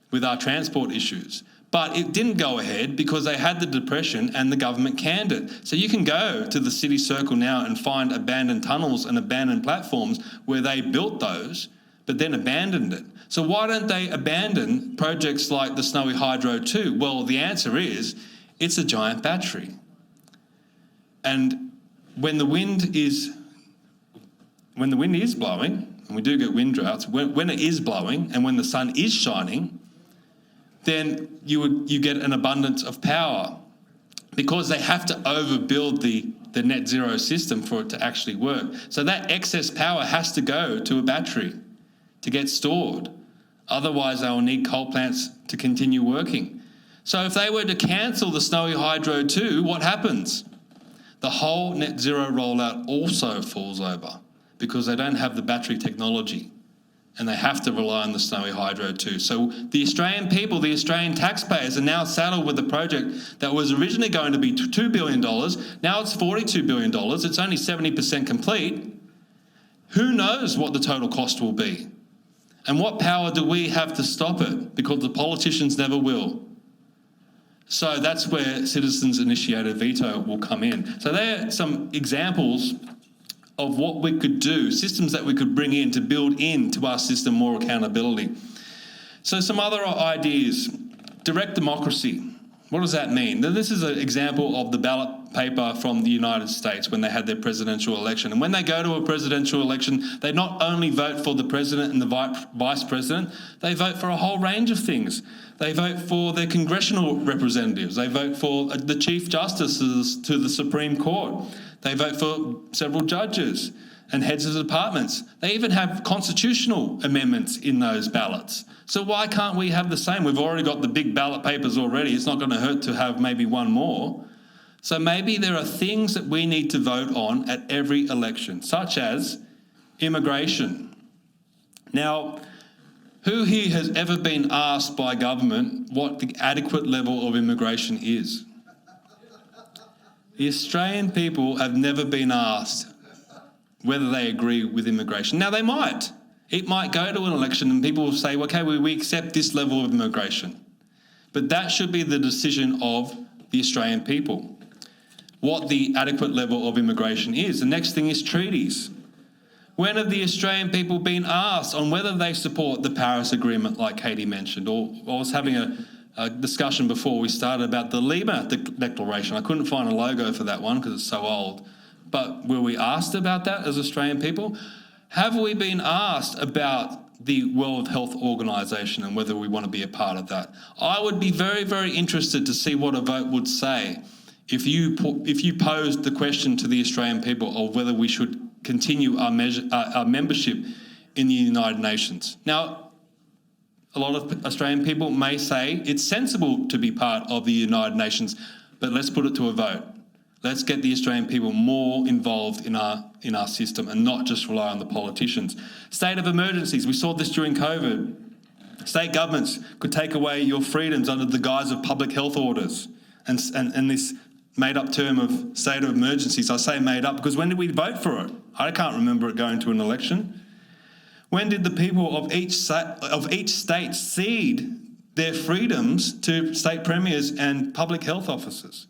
with our transport issues. But it didn't go ahead because they had the Depression and the government canned it. So you can go to the city circle now and find abandoned tunnels and abandoned platforms where they built those, but then abandoned it. So why don't they abandon projects like the Snowy Hydro too? Well, the answer is it's a giant battery. And when the wind is blowing, and we do get wind droughts, when it is blowing and when the sun is shining, then you get an abundance of power, because they have to overbuild the net zero system for it to actually work. So that excess power has to go to a battery to get stored. Otherwise, they will need coal plants to continue working. So if they were to cancel the Snowy Hydro too, what happens? The whole net zero rollout also falls over because they don't have the battery technology and they have to rely on the Snowy Hydro too. So the Australian people, the Australian taxpayers are now saddled with a project that was originally going to be $2 billion. Now it's $42 billion. It's only 70% complete. Who knows what the total cost will be? And what power do we have to stop it? Because the politicians never will. So that's where citizens-initiated veto will come in. So there are some examples of what we could do, systems that we could bring in to build into our system more accountability. So some other ideas. Direct democracy. What does that mean? Now, this is an example of the ballot paper from the United States when they had their presidential election. And when they go to a presidential election, they not only vote for the president and the vice president, they vote for a whole range of things. They vote for their congressional representatives. They vote for the chief justices to the Supreme Court. They vote for several judges and heads of departments. They even have constitutional amendments in those ballots. So why can't we have the same? We've already got the big ballot papers already. It's not going to hurt to have maybe one more. So maybe there are things that we need to vote on at every election, such as immigration. Now, who here has ever been asked by government what the adequate level of immigration is? The Australian people have never been asked whether they agree with immigration. Now, they might. It might go to an election and people will say, okay, we accept this level of immigration. But that should be the decision of the Australian people, what the adequate level of immigration is. The next thing is treaties. When have the Australian people been asked on whether they support the Paris Agreement, like Katy mentioned? Or I was having a discussion before we started about the Lima Declaration. I couldn't find a logo for that one because it's so old. But were we asked about that as Australian people? Have we been asked about the World Health Organization and whether we want to be a part of that? I would be very, very interested to see what a vote would say if you posed the question to the Australian people of whether we should continue our membership in the United Nations. Now, a lot of Australian people may say it's sensible to be part of the United Nations, but let's put it to a vote. Let's get the Australian people more involved in our system and not just rely on the politicians. State of emergencies. We saw this during COVID. State governments could take away your freedoms under the guise of public health orders. And this made-up term of state of emergencies, I say made up because when did we vote for it? I can't remember it going to an election. When did the people of each state cede their freedoms to state premiers and public health officers?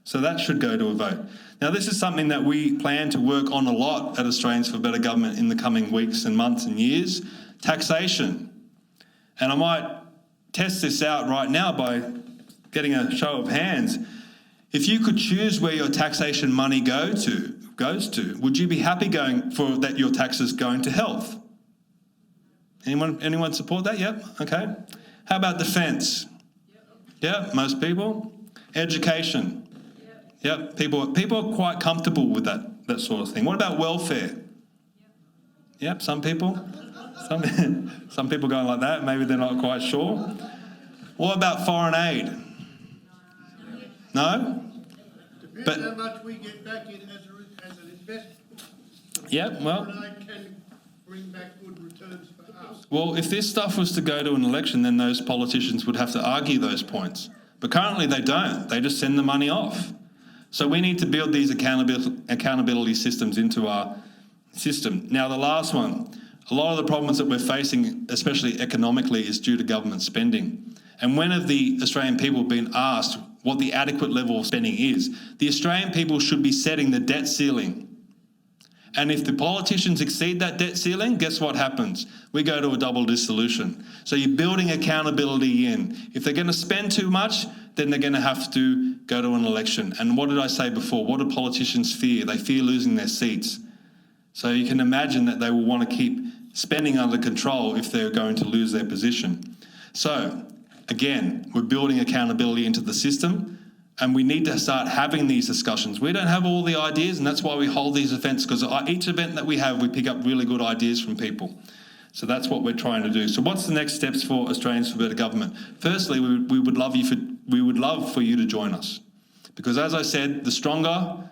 So that should go to a vote. Now, this is something that we plan to work on a lot at Australians for Better Government in the coming weeks and months and years. Taxation. And I might test this out right now by getting a show of hands. If you could choose where your taxation money goes to, would you be happy going for that your taxes going to health? Anyone support that? Yep. Okay. How about defence? Yeah, most people. Education. Yep, people are quite comfortable with that sort of thing. What about welfare? Yep, some people. Some people going like that. Maybe they're not quite sure. What about foreign aid? No? Depends how much we get back in as an investment. Yep, well. Foreign aid can bring back good returns for us. Well, if this stuff was to go to an election, then those politicians would have to argue those points. But currently they don't. They just send the money off. So we need to build these accountability systems into our system. Now, the last one, a lot of the problems that we're facing, especially economically, is due to government spending. And when have the Australian people been asked what the adequate level of spending is? The Australian people should be setting the debt ceiling. And if the politicians exceed that debt ceiling, guess what happens? We go to a double dissolution. So you're building accountability in. If they're going to spend too much, then they're going to have to go to an election. And what did I say before? What do politicians fear? They fear losing their seats. So you can imagine that they will want to keep spending under control if they're going to lose their position. So, again, we're building accountability into the system, and we need to start having these discussions. We don't have all the ideas, and that's why we hold these events, because each event that we have, we pick up really good ideas from people. So that's what we're trying to do. So what's the next steps for Australians for Better Government? Firstly, we would love for you to join us, because as I said, the stronger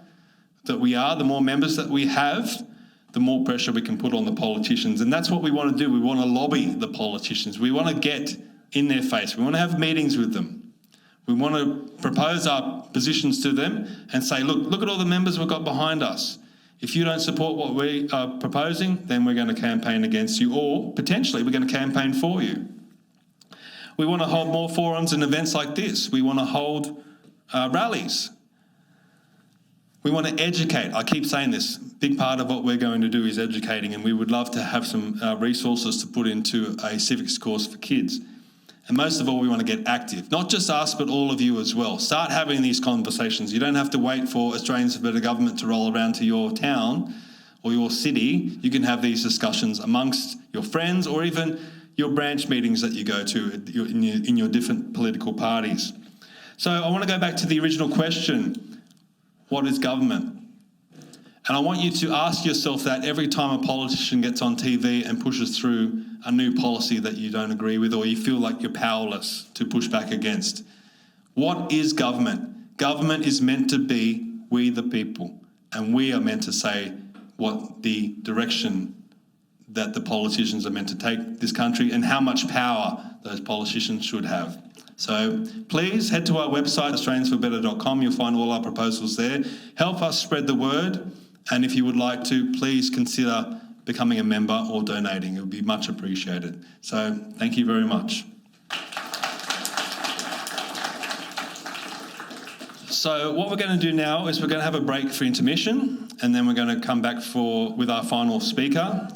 that we are, the more members that we have, the more pressure we can put on the politicians. And that's what we want to do. We want to lobby the politicians. We want to get in their face. We want to have meetings with them. We want to propose our positions to them and say, look at all the members we've got behind us. If you don't support what we are proposing, then we're going to campaign against you, or potentially we're going to campaign for you. We want to hold more forums and events like this. We want to hold rallies. We want to educate. I keep saying this. Big part of what we're going to do is educating, and we would love to have some resources to put into a civics course for kids. And most of all, we want to get active. Not just us, but all of you as well. Start having these conversations. You don't have to wait for Australians for Better Government to roll around to your town or your city. You can have these discussions amongst your friends, or even your branch meetings that you go to in your different political parties. So I want to go back to the original question. What is government? And I want you to ask yourself that every time a politician gets on TV and pushes through a new policy that you don't agree with, or you feel like you're powerless to push back against. What is government? Government is meant to be we the people, and we are meant to say what the direction that the politicians are meant to take this country and how much power those politicians should have. So please head to our website, australiansforbetter.com. You'll find all our proposals there. Help us spread the word. And if you would like to, please consider becoming a member or donating. It would be much appreciated. So thank you very much. So what we're going to do now is we're going to have a break for intermission, and then we're going to come back with our final speaker.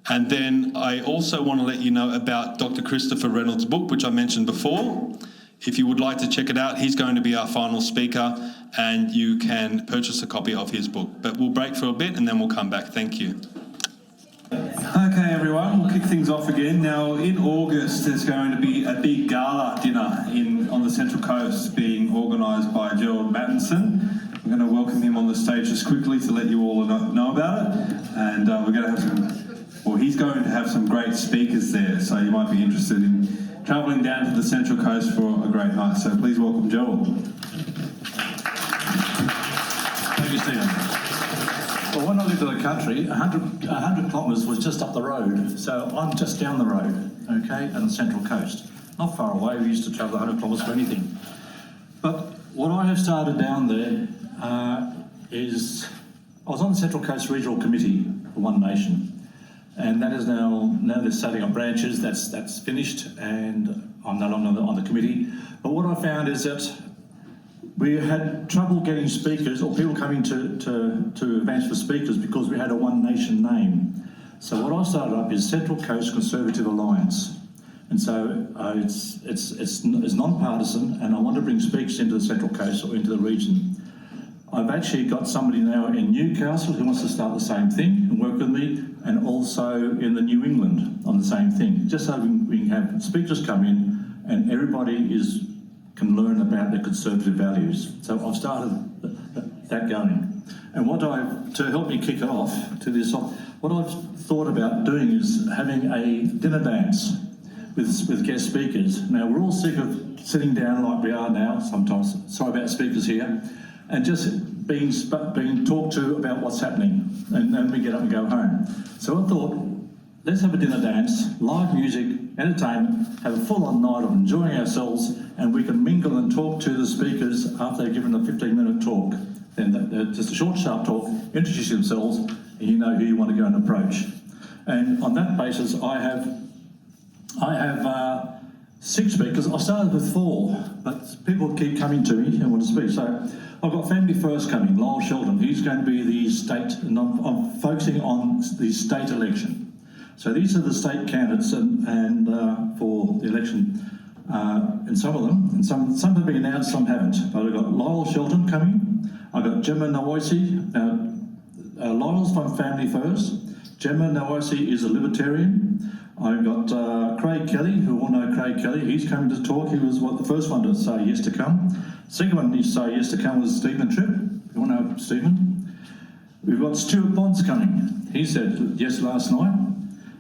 And then I also want to let you know about Dr. Christopher Reynolds' book, which I mentioned before. If you would like to check it out, he's going to be our final speaker, and you can purchase a copy of his book. But we'll break for a bit and then we'll come back. Thank you. Okay, everyone, we'll kick things off again. Now, in August, there's going to be a big gala dinner on the Central Coast being organised by Gerald Mattinson. We're going to welcome him on the stage just quickly to let you all know about it. And we're going to have he's going to have some great speakers there, so you might be interested in travelling down to the Central Coast for a great night. So please welcome Gerald. Thank you, Stephen. Well, when I lived in the country, 100 kilometres was just up the road. So I'm just down the road, okay, on the Central Coast. Not far away. We used to travel 100 kilometres for anything. But what I have started down there is I was on the Central Coast Regional Committee for One Nation. And that is now they're setting up branches. That's finished, and I'm no longer on the committee. But what I found is that we had trouble getting speakers or people coming to advance for speakers because we had a One Nation name. So what I started up is Central Coast Conservative Alliance, and so it's non-partisan, and I want to bring speakers into the Central Coast or into the region. I've actually got somebody now in Newcastle who wants to start the same thing and work with me, and also in the New England on the same thing, just so we can have speakers come in and everybody can learn about their conservative values. So I've started that going. And to help me kick off to this, what I've thought about doing is having a dinner dance with guest speakers. Now, we're all sick of sitting down like we are now sometimes, sorry about speakers here, and just being talked to about what's happening, and then we get up and go home. So I thought, let's have a dinner dance, live music, entertainment, have a full-on night of enjoying ourselves, and we can mingle and talk to the speakers after they've given a 15-minute talk. Then just a short, sharp talk, introduce themselves, and you know who you want to go and approach. And on that basis, I have 6 speakers. I started with 4, but people keep coming to me and want to speak. So I've got Family First coming, Lyle Sheldon. He's going to be the state, and I'm focusing on the state election. So these are the state candidates and for the election, and some of them, and some have been announced, some haven't. But I've got Lyle Sheldon coming. I've got Gemma Nawosi. Lyle's from Family First. Gemma Nawosi is a Libertarian. I've got Craig Kelly, who all know Craig Kelly. He's coming to talk. He was the first one to say yes to come. Second one to say yes to come was Stephen Tripp. You all know Stephen? We've got Stuart Bonds coming. He said yes last night.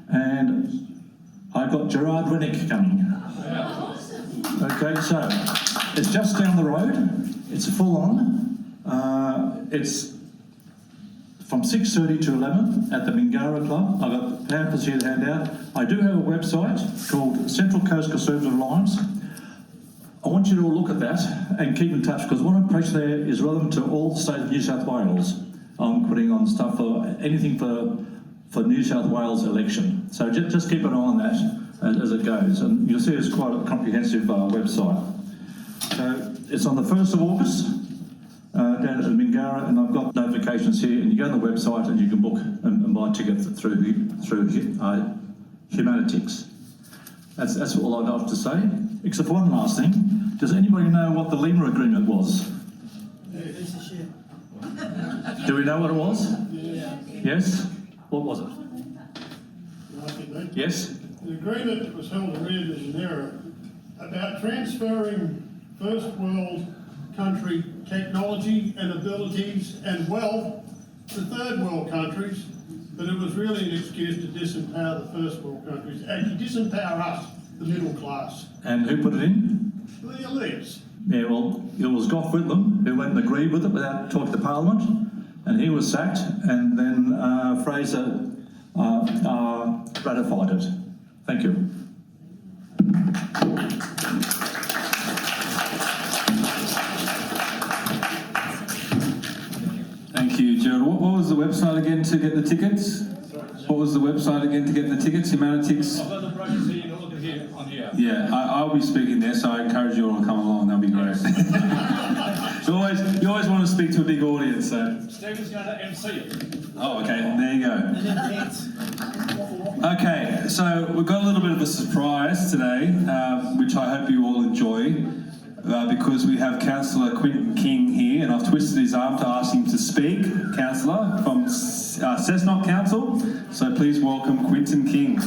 And I've got Gerard Renick coming. Okay, so it's just down the road. It's full on. It's from 6:30 to 11 at the Mingara Club. I've got pamphlets here to hand out. I do have a website called Central Coast Conservative Alliance. I want you to look at that and keep in touch, because what I'm posting there is relevant to all the state of New South Wales. I'm putting on stuff for anything for New South Wales election. So just keep an eye on that as it goes. And you'll see it's quite a comprehensive website. So it's on the 1st of August. Down at the Mingara, and I've got notifications here, and you go on the website and you can book and buy tickets through Humanitics. That's all I'd have to say, except for one last thing. Does anybody know what the Lima Agreement was? Do we know what it was? Yeah. Yes? What was it? Yes? The agreement was held in Rio de Janeiro about transferring first world country technology and abilities and wealth to third world countries, but it was really an excuse to disempower the first world countries, actually disempower us, the middle class. And who put it in? The elites. Yeah, well, it was Gough Whitlam who went and agreed with it without talking to Parliament, and he was sacked, and then Fraser ratified it. Thank you. Thank you, Gerald. What was the website again to get the tickets? What was the website again to get the tickets? Humanitics? I've got the brochures here, you look at here, on here. Yeah, I'll be speaking there, so I encourage you all to come along. That'll be great. you always want to speak to a big audience, so. Stephen's going to MC it. Oh, okay. There you go. Okay, so we've got a little bit of a surprise today, which I hope you all enjoy. Because we have Councillor Quinton King here, and I've twisted his arm to ask him to speak. Councillor from Cessnock Council, so please welcome Quinton King.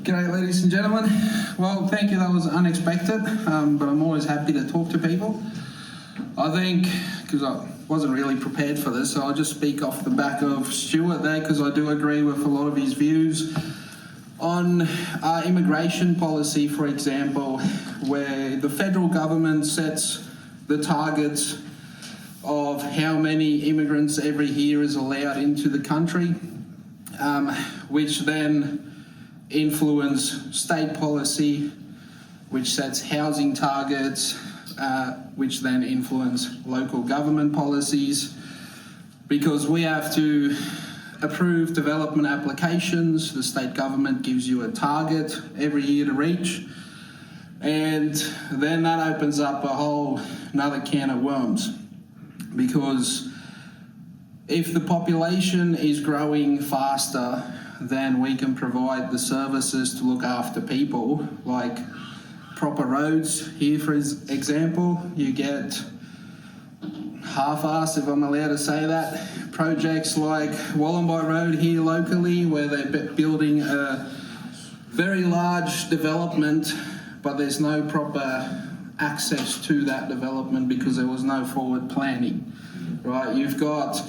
G'day ladies and gentlemen. Well, thank you, that was unexpected, but I'm always happy to talk to people. I think, because I wasn't really prepared for this, so I'll just speak off the back of Stuart there, because I do agree with a lot of his views. On immigration policy, for example, where the federal government sets the targets of how many immigrants every year is allowed into the country, which then influence state policy, which sets housing targets, which then influence local government policies, because we have to approve development applications. The state government gives you a target every year to reach, and then that opens up a whole another can of worms, because if the population is growing faster than we can provide the services to look after people, like proper roads here for example, you get half-assed, if I'm allowed to say that, projects like Wollombi Road here locally, where they're building a very large development, but there's no proper access to that development because there was no forward planning, right? You've got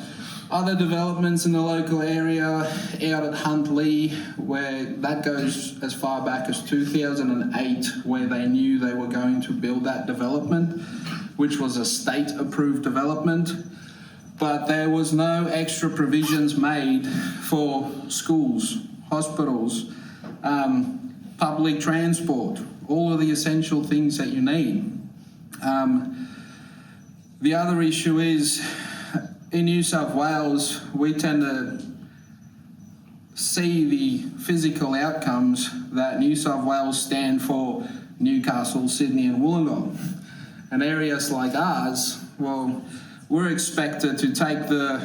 other developments in the local area out at Huntley, where that goes as far back as 2008, where they knew they were going to build that development, which was a state-approved development, but there was no extra provisions made for schools, hospitals, public transport, all of the essential things that you need. The other issue is, in New South Wales, we tend to see the physical outcomes that New South Wales stand for Newcastle, Sydney and Wollongong. And areas like ours, well, we're expected to take the,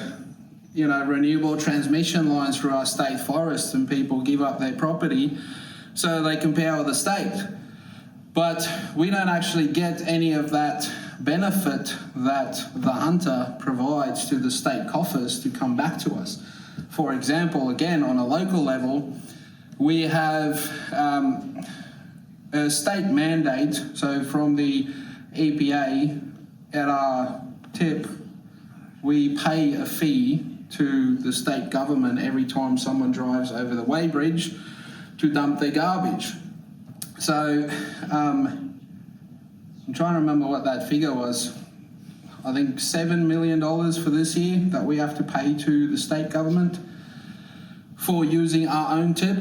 renewable transmission lines through our state forests, and people give up their property so they can power the state. But we don't actually get any of that benefit that the hunter provides to the state coffers to come back to us. For example, again, on a local level, we have a state mandate, so from the EPA, at our tip, we pay a fee to the state government every time someone drives over the weighbridge to dump their garbage. So I'm trying to remember what that figure was. I think $7 million for this year that we have to pay to the state government for using our own tip.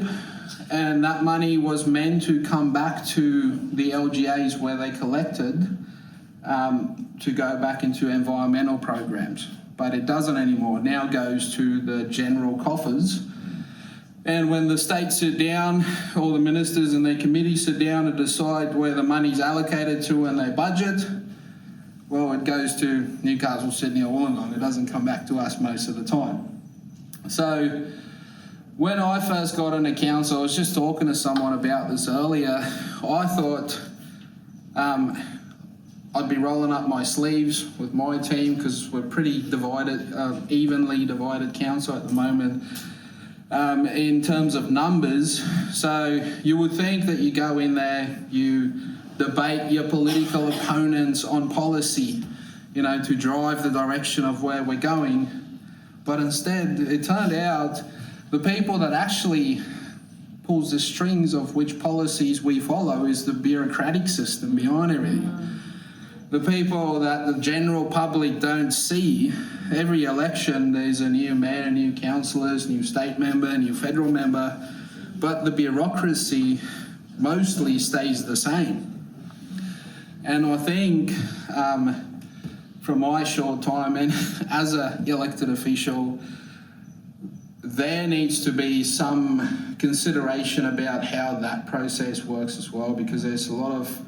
And that money was meant to come back to the LGAs where they collected to go back into environmental programs. But it doesn't anymore. It now goes to the general coffers. And when the states sit down, all the ministers and their committees sit down to decide where the money's allocated to in their budget, well, it goes to Newcastle, Sydney or Wollongong. It doesn't come back to us most of the time. So when I first got into council, I was just talking to someone about this earlier, I thought I'd be rolling up my sleeves with my team because we're pretty divided, evenly divided council at the moment. In terms of numbers, so you would think that you go in there, you debate your political opponents on policy, to drive the direction of where we're going. But instead, it turned out the people that actually pulls the strings of which policies we follow is the bureaucratic system behind everything. The people that the general public don't see. Every election there's a new mayor, new councillors, new state member, new federal member, but the bureaucracy mostly stays the same. And I think from my short time and as an elected official, there needs to be some consideration about how that process works as well, because there's a lot of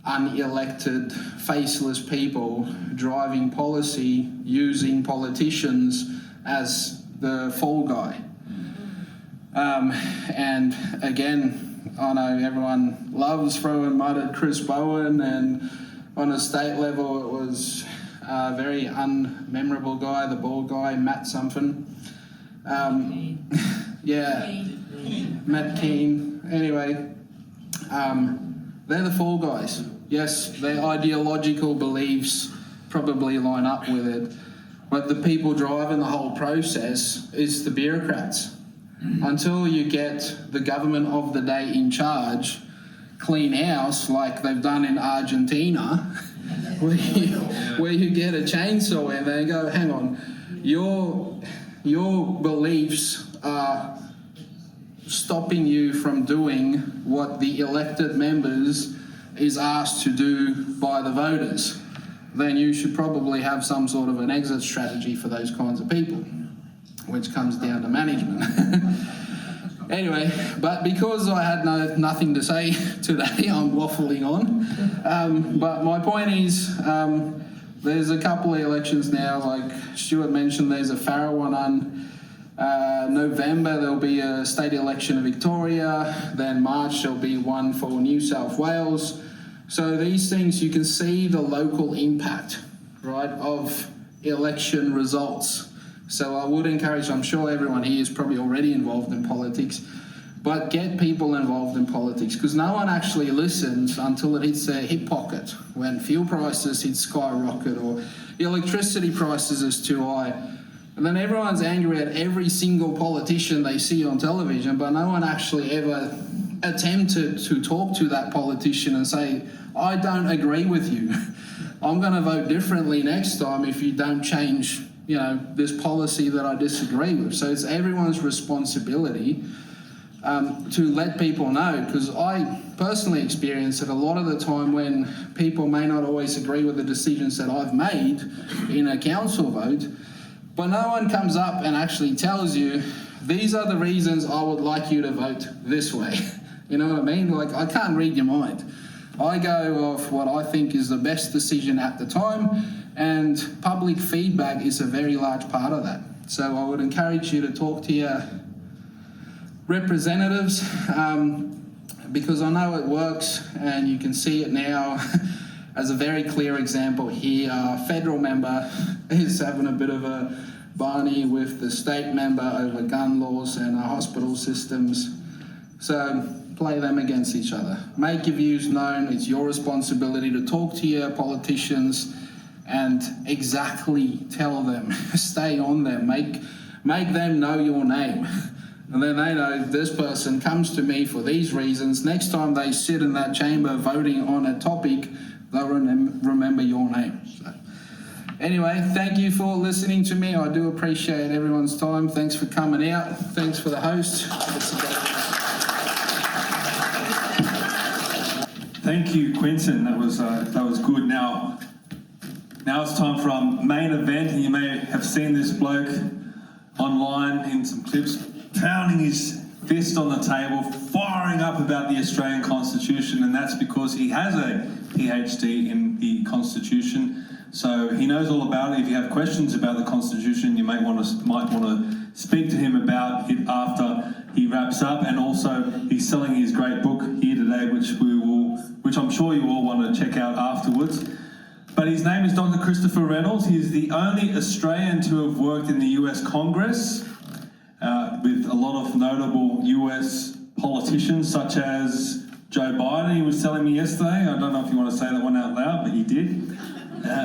unelected, faceless people driving policy, using politicians as the fall guy. And again, I know everyone loves throwing mud at Chris Bowen, and on a state level it was a very unmemorable guy, the bald guy, Matt something. Matt Keane. Anyway, they're the fall guys. Yes, their ideological beliefs probably line up with it, but the people driving the whole process is the bureaucrats. Until you get the government of the day in charge, clean house like they've done in Argentina, where you get a chainsaw and they go, hang on, your beliefs are stopping you from doing what the elected members is asked to do by the voters, then you should probably have some sort of an exit strategy for those kinds of people, which comes down to management. Anyway, but because I had nothing to say today, I'm waffling on. But my point is, there's a couple of elections now, like Stuart mentioned, there's a Farrow one on November, there'll be a state election in Victoria, then March there'll be one for New South Wales. So these things, you can see the local impact, right, of election results. So I would encourage, I'm sure everyone here is probably already involved in politics, but get people involved in politics, because no one actually listens until it hits their hip pocket, when fuel prices hit skyrocket or electricity prices is too high. And then everyone's angry at every single politician they see on television, but no one actually ever attempted to talk to that politician and say, I don't agree with you. I'm going to vote differently next time if you don't change, this policy that I disagree with. So it's everyone's responsibility to let people know, because I personally experience it a lot of the time when people may not always agree with the decisions that I've made in a council vote, but no one comes up and actually tells you, these are the reasons I would like you to vote this way. You know what I mean? Like, I can't read your mind. I go off what I think is the best decision at the time, and public feedback is a very large part of that. So I would encourage you to talk to your representatives, because I know it works, and you can see it now as a very clear example here. Our federal member is having a bit of a barney with the state member over gun laws and our hospital systems. So play them against each other. Make your views known. It's your responsibility to talk to your politicians and exactly tell them, stay on them, make them know your name. And then they know this person comes to me for these reasons. Next time they sit in that chamber voting on a topic, they'll remember your name. So Anyway, thank you for listening to me. I do appreciate everyone's time. Thanks for coming out. Thanks for the host. Thank you, Quinton. That was good. Now it's time for our main event, and you may have seen this bloke online in some clips pounding his fist on the table, firing up about the Australian Constitution, and that's because he has a PhD in the Constitution, so he knows all about it. If you have questions about the Constitution, you might want to speak to him about it after he wraps up. And also, he's selling his great book here today, which I'm sure you all want to check out afterwards. But his name is Dr. Christopher Reynolds. He is the only Australian to have worked in the US Congress with a lot of notable US politicians such as Joe Biden. He was telling me yesterday, I don't know if you want to say that one out loud, but he did.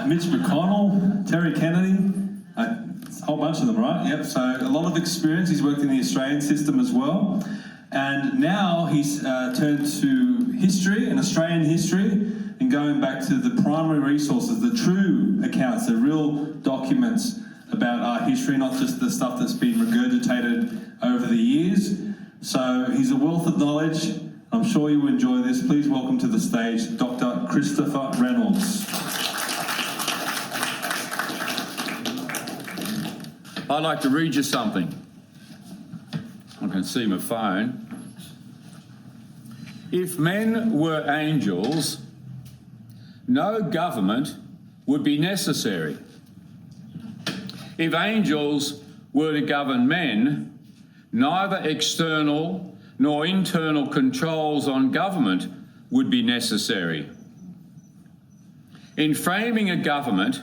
Mitch McConnell, Terry Kennedy, a whole bunch of them, right? Yep, so a lot of experience. He's worked in the Australian system as well. And now he's turned to history and Australian history, and going back to the primary resources, the true accounts, the real documents about our history, not just the stuff that's been regurgitated over the years. So he's a wealth of knowledge. I'm sure you will enjoy this. Please welcome to the stage Dr. Christopher Reynolds. I'd like to read you something. I can see my phone. If men were angels, no government would be necessary. If angels were to govern men, neither external nor internal controls on government would be necessary. In framing a government,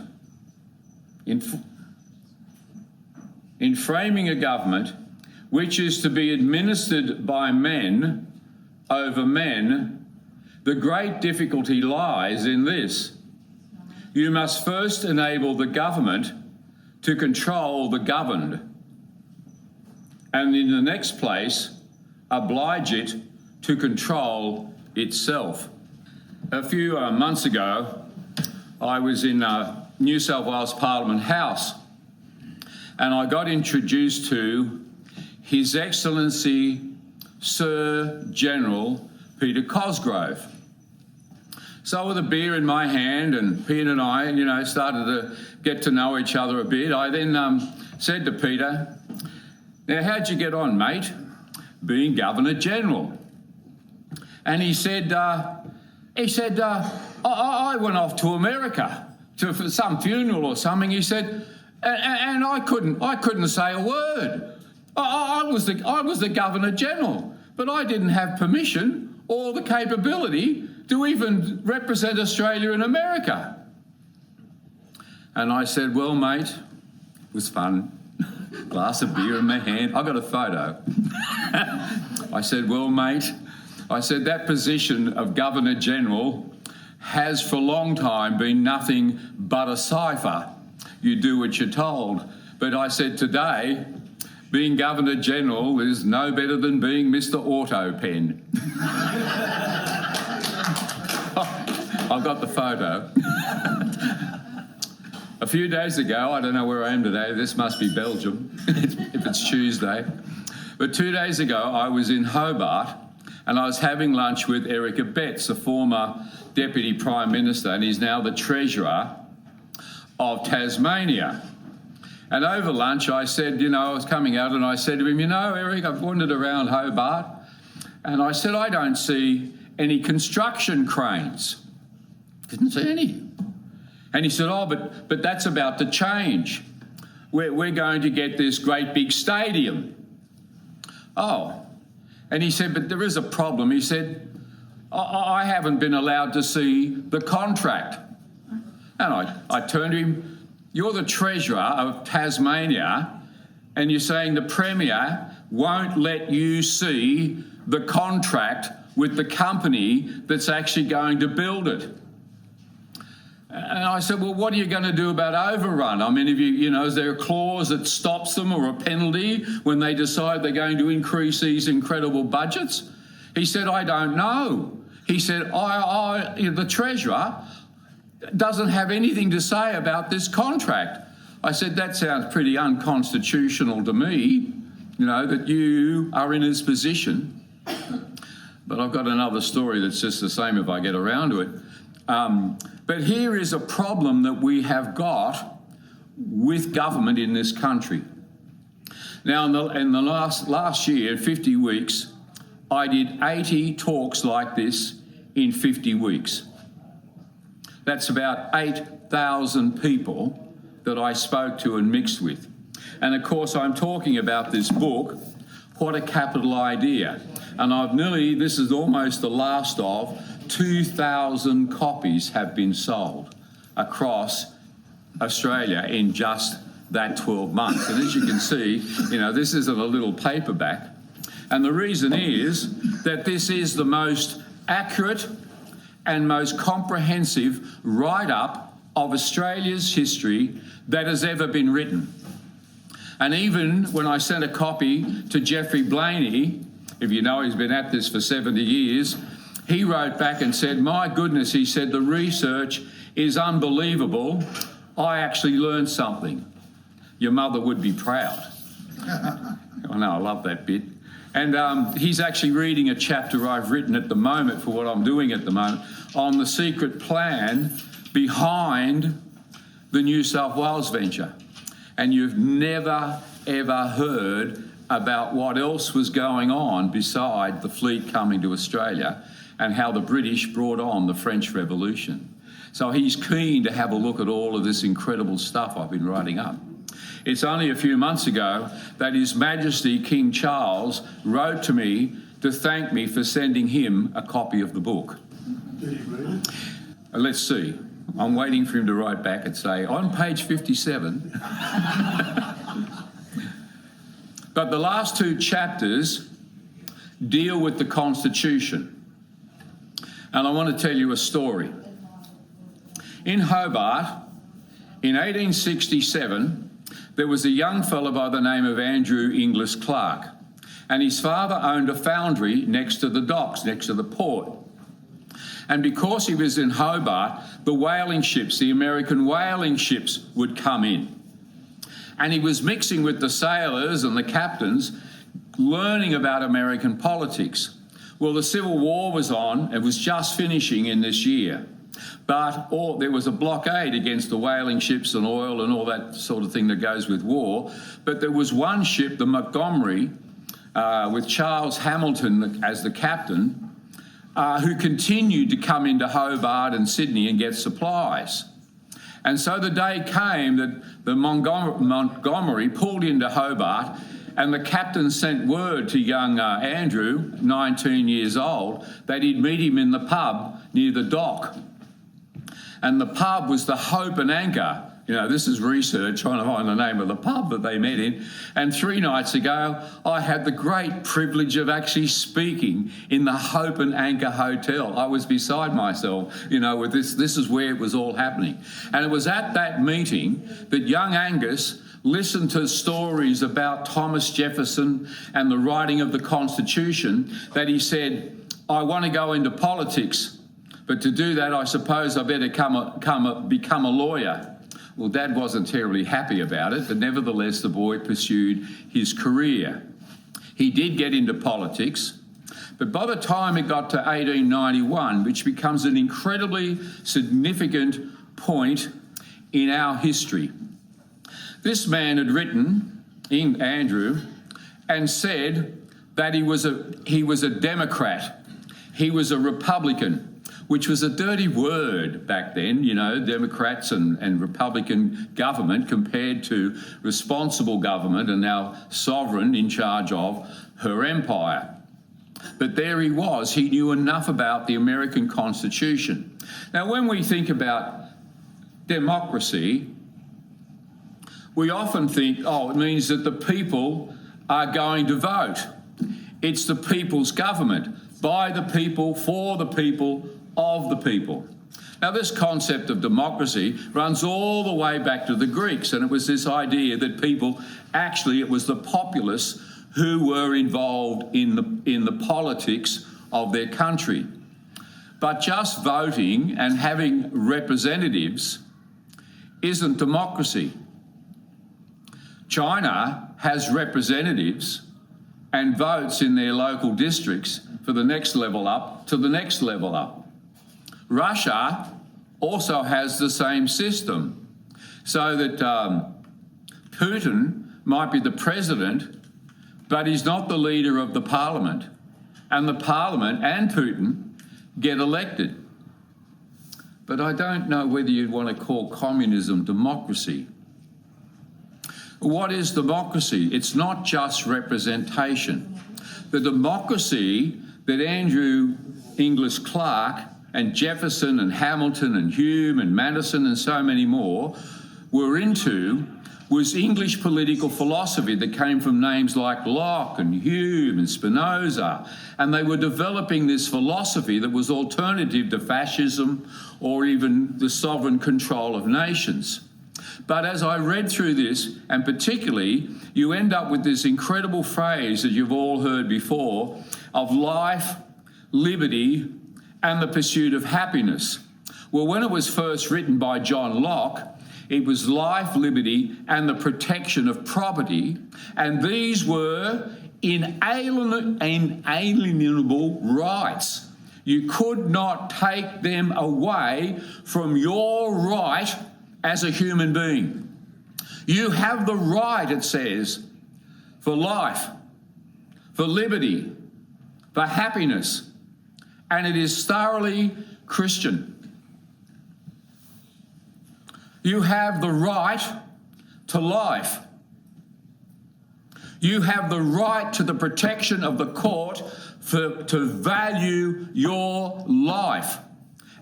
which is to be administered by men over men, the great difficulty lies in this. You must first enable the government to control the governed, and in the next place, oblige it to control itself. A few months ago, I was in New South Wales Parliament House, and I got introduced to His Excellency Sir General Peter Cosgrove. So with a beer in my hand, and Peter and I, started to get to know each other a bit, I then said to Peter, "Now, how'd you get on, mate, being Governor General?" And he said, I went off to America for some funeral or something. He said, and I couldn't say a word. I was the Governor General, but I didn't have permission or the capability to even represent Australia in America. And I said, "Well, mate, it was fun. Glass of beer in my hand. I got a photo." I said, "Well, mate," I said, "that position of Governor General has for a long time been nothing but a cipher. You do what you're told. But," I said, "today, being Governor General is no better than being Mr. Auto Pen." I've got the photo. A few days ago, I don't know where I am today, this must be Belgium, if it's Tuesday. But 2 days ago, I was in Hobart, and I was having lunch with Erica Betts, a former Deputy Prime Minister, and he's now the Treasurer of Tasmania. And over lunch, I said, I was coming out, and I said to him, "Eric, I've wandered around Hobart," and I said, "I don't see any construction cranes." Didn't see any. And he said, "Oh, but that's about to change. We're going to get this great big stadium." Oh. And he said, "But there is a problem." He said, I haven't been allowed to see the contract." And I turned to him, "You're the Treasurer of Tasmania, and you're saying the Premier won't let you see the contract with the company that's actually going to build it?" And I said, "Well, what are you going to do about overrun? I mean, if is there a clause that stops them or a penalty when they decide they're going to increase these incredible budgets?" He said, "I don't know." He said, the Treasurer, doesn't have anything to say about this contract. I said, that sounds pretty unconstitutional to me, you know, that you are in his position. But I've got another story that's just the same if I get around to it. But here is a problem that we have got with government in this country. Now, in the last year, 50 weeks, I did 80 talks like this in 50 weeks. That's about 8,000 people that I spoke to and mixed with. And of course, I'm talking about this book, What a Capital Idea. And this is almost the last of 2,000 copies have been sold across Australia in just that 12 months. And as you can see, you know, this isn't a little paperback. And the reason is that this is the most accurate and most comprehensive write-up of Australia's history that has ever been written. And even when I sent a copy to Geoffrey Blaney, if you know he's been at this for 70 years, he wrote back and said, my goodness, he said, the research is unbelievable. I actually learned something. Your mother would be proud. I know, I love that bit. And he's actually reading a chapter I've written at the moment for what I'm doing at the moment on the secret plan behind the New South Wales venture. And you've never, ever heard about what else was going on beside the fleet coming to Australia and how the British brought on the French Revolution. So he's keen to have a look at all of this incredible stuff I've been writing up. It's only a few months ago that His Majesty King Charles wrote to me to thank me for sending him a copy of the book. Did he read it? Let's see. I'm waiting for him to write back and say, on page 57. But the last two chapters deal with the Constitution. And I want to tell you a story. In Hobart, in 1867, there was a young fellow by the name of Andrew Inglis Clark, and his father owned a foundry next to the docks, next to the port. And because he was in Hobart, the whaling ships, the American whaling ships, would come in. And he was mixing with the sailors and the captains, learning about American politics. Well, the Civil War was on, it was just finishing in this year. But there was a blockade against the whaling ships and oil and all that sort of thing that goes with war. But there was one ship, the Montgomery, with Charles Hamilton as the captain, who continued to come into Hobart and Sydney and get supplies. And so the day came that the Montgomery pulled into Hobart, and the captain sent word to young Andrew, 19 years old, that he'd meet him in the pub near the dock. And the pub was the Hope and Anchor. You know, this is research trying to find the name of the pub that they met in. And 3 nights ago, I had the great privilege of actually speaking in the Hope and Anchor Hotel. I was beside myself, you know, with this. This is where it was all happening. And it was at that meeting that young Angus listened to stories about Thomas Jefferson and the writing of the Constitution that he said, I want to go into politics. But to do that, I suppose I better become a lawyer. Well, Dad wasn't terribly happy about it, but nevertheless, the boy pursued his career. He did get into politics, but by the time it got to 1891, which becomes an incredibly significant point in our history, this man had written, Andrew, and said that he was a Democrat, he was a Republican, which was a dirty word back then, you know, Democrats and Republican government compared to responsible government and now sovereign in charge of her empire. But there he was. He knew enough about the American Constitution. Now, when we think about democracy, we often think, it means that the people are going to vote. It's the people's government, by the people, for the people, of the people. Now, this concept of democracy runs all the way back to the Greeks, and it was this idea that it was the populace who were involved in the politics of their country. But just voting and having representatives isn't democracy. China has representatives and votes in their local districts for the next level up to the next level up. Russia also has the same system, so that Putin might be the president, but he's not the leader of the parliament, and the parliament and Putin get elected. But I don't know whether you'd want to call communism democracy. What is democracy? It's not just representation. The democracy that Andrew Inglis Clark and Jefferson and Hamilton and Hume and Madison and so many more were into was English political philosophy that came from names like Locke and Hume and Spinoza. And they were developing this philosophy that was alternative to fascism or even the sovereign control of nations. But as I read through this, and particularly, you end up with this incredible phrase that you've all heard before of life, liberty, and the pursuit of happiness. Well, when it was first written by John Locke, it was life, liberty, and the protection of property, and these were inalienable rights. You could not take them away from your right as a human being. You have the right, it says, for life, for liberty, for happiness, and it is thoroughly Christian. You have the right to life. You have the right to the protection of the court to value your life.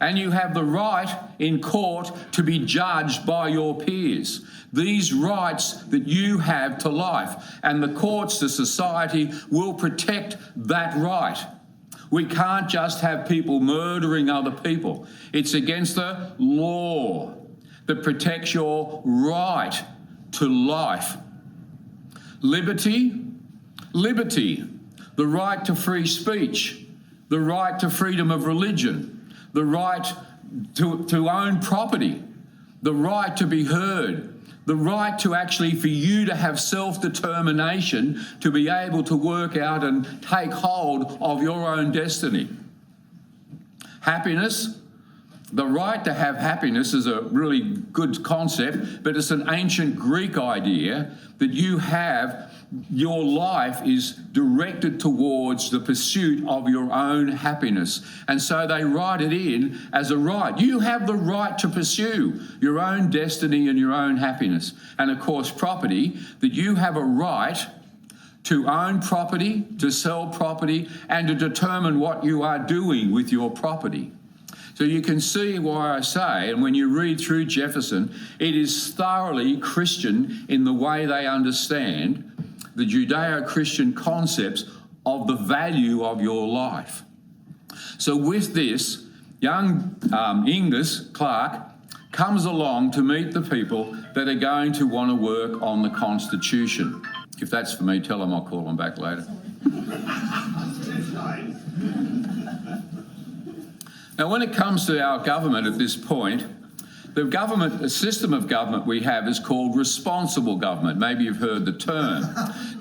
And you have the right in court to be judged by your peers. These rights that you have to life. And the courts, the society, will protect that right. We can't just have people murdering other people. It's against the law that protects your right to life. Liberty, the right to free speech, the right to freedom of religion, the right to own property, the right to be heard, the right to actually for you to have self-determination, to be able to work out and take hold of your own destiny. Happiness, the right to have happiness is a really good concept, but it's an ancient Greek idea that you have, your life is directed towards the pursuit of your own happiness. And so they write it in as a right. You have the right to pursue your own destiny and your own happiness. And of course, property, that you have a right to own property, to sell property, and to determine what you are doing with your property. So you can see why I say, and when you read through Jefferson, it is thoroughly Christian in the way they understand the Judeo-Christian concepts of the value of your life. So with this, young Inglis Clark comes along to meet the people that are going to want to work on the Constitution. If that's for me, tell them I'll call them back later. Now, when it comes to our government at this point, the system of government we have is called responsible government. Maybe you've heard the term.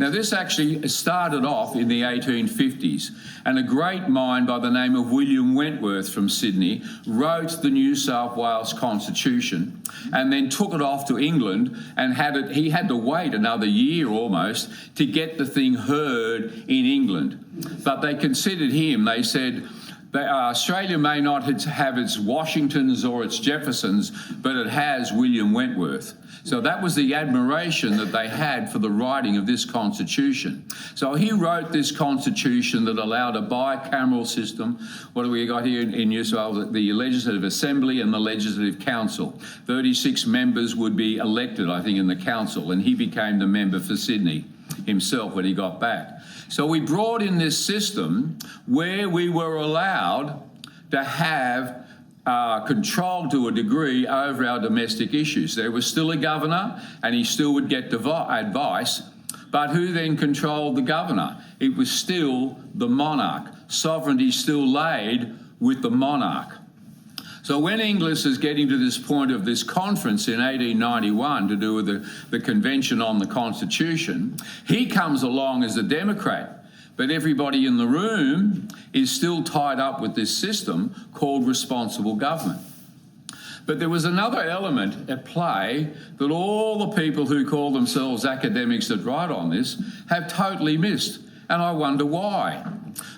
Now, this actually started off in the 1850s, and a great mind by the name of William Wentworth from Sydney wrote the New South Wales Constitution and then took it off to England and he had to wait another year almost to get the thing heard in England. But they considered him, they said, Australia may not have its Washingtons or its Jeffersons, but it has William Wentworth. So that was the admiration that they had for the writing of this Constitution. So he wrote this Constitution that allowed a bicameral system. What do we got here in New South Wales? The Legislative Assembly and the Legislative Council. 36 members would be elected, I think, in the council, and he became the member for Sydney himself when he got back. So we brought in this system where we were allowed to have control to a degree over our domestic issues. There was still a governor and he still would get advice, but who then controlled the governor? It was still the monarch. Sovereignty still laid with the monarch. So when Inglis is getting to this point of this conference in 1891 to do with the Convention on the Constitution, he comes along as a Democrat, but everybody in the room is still tied up with this system called responsible government. But there was another element at play that all the people who call themselves academics that write on this have totally missed, and I wonder why.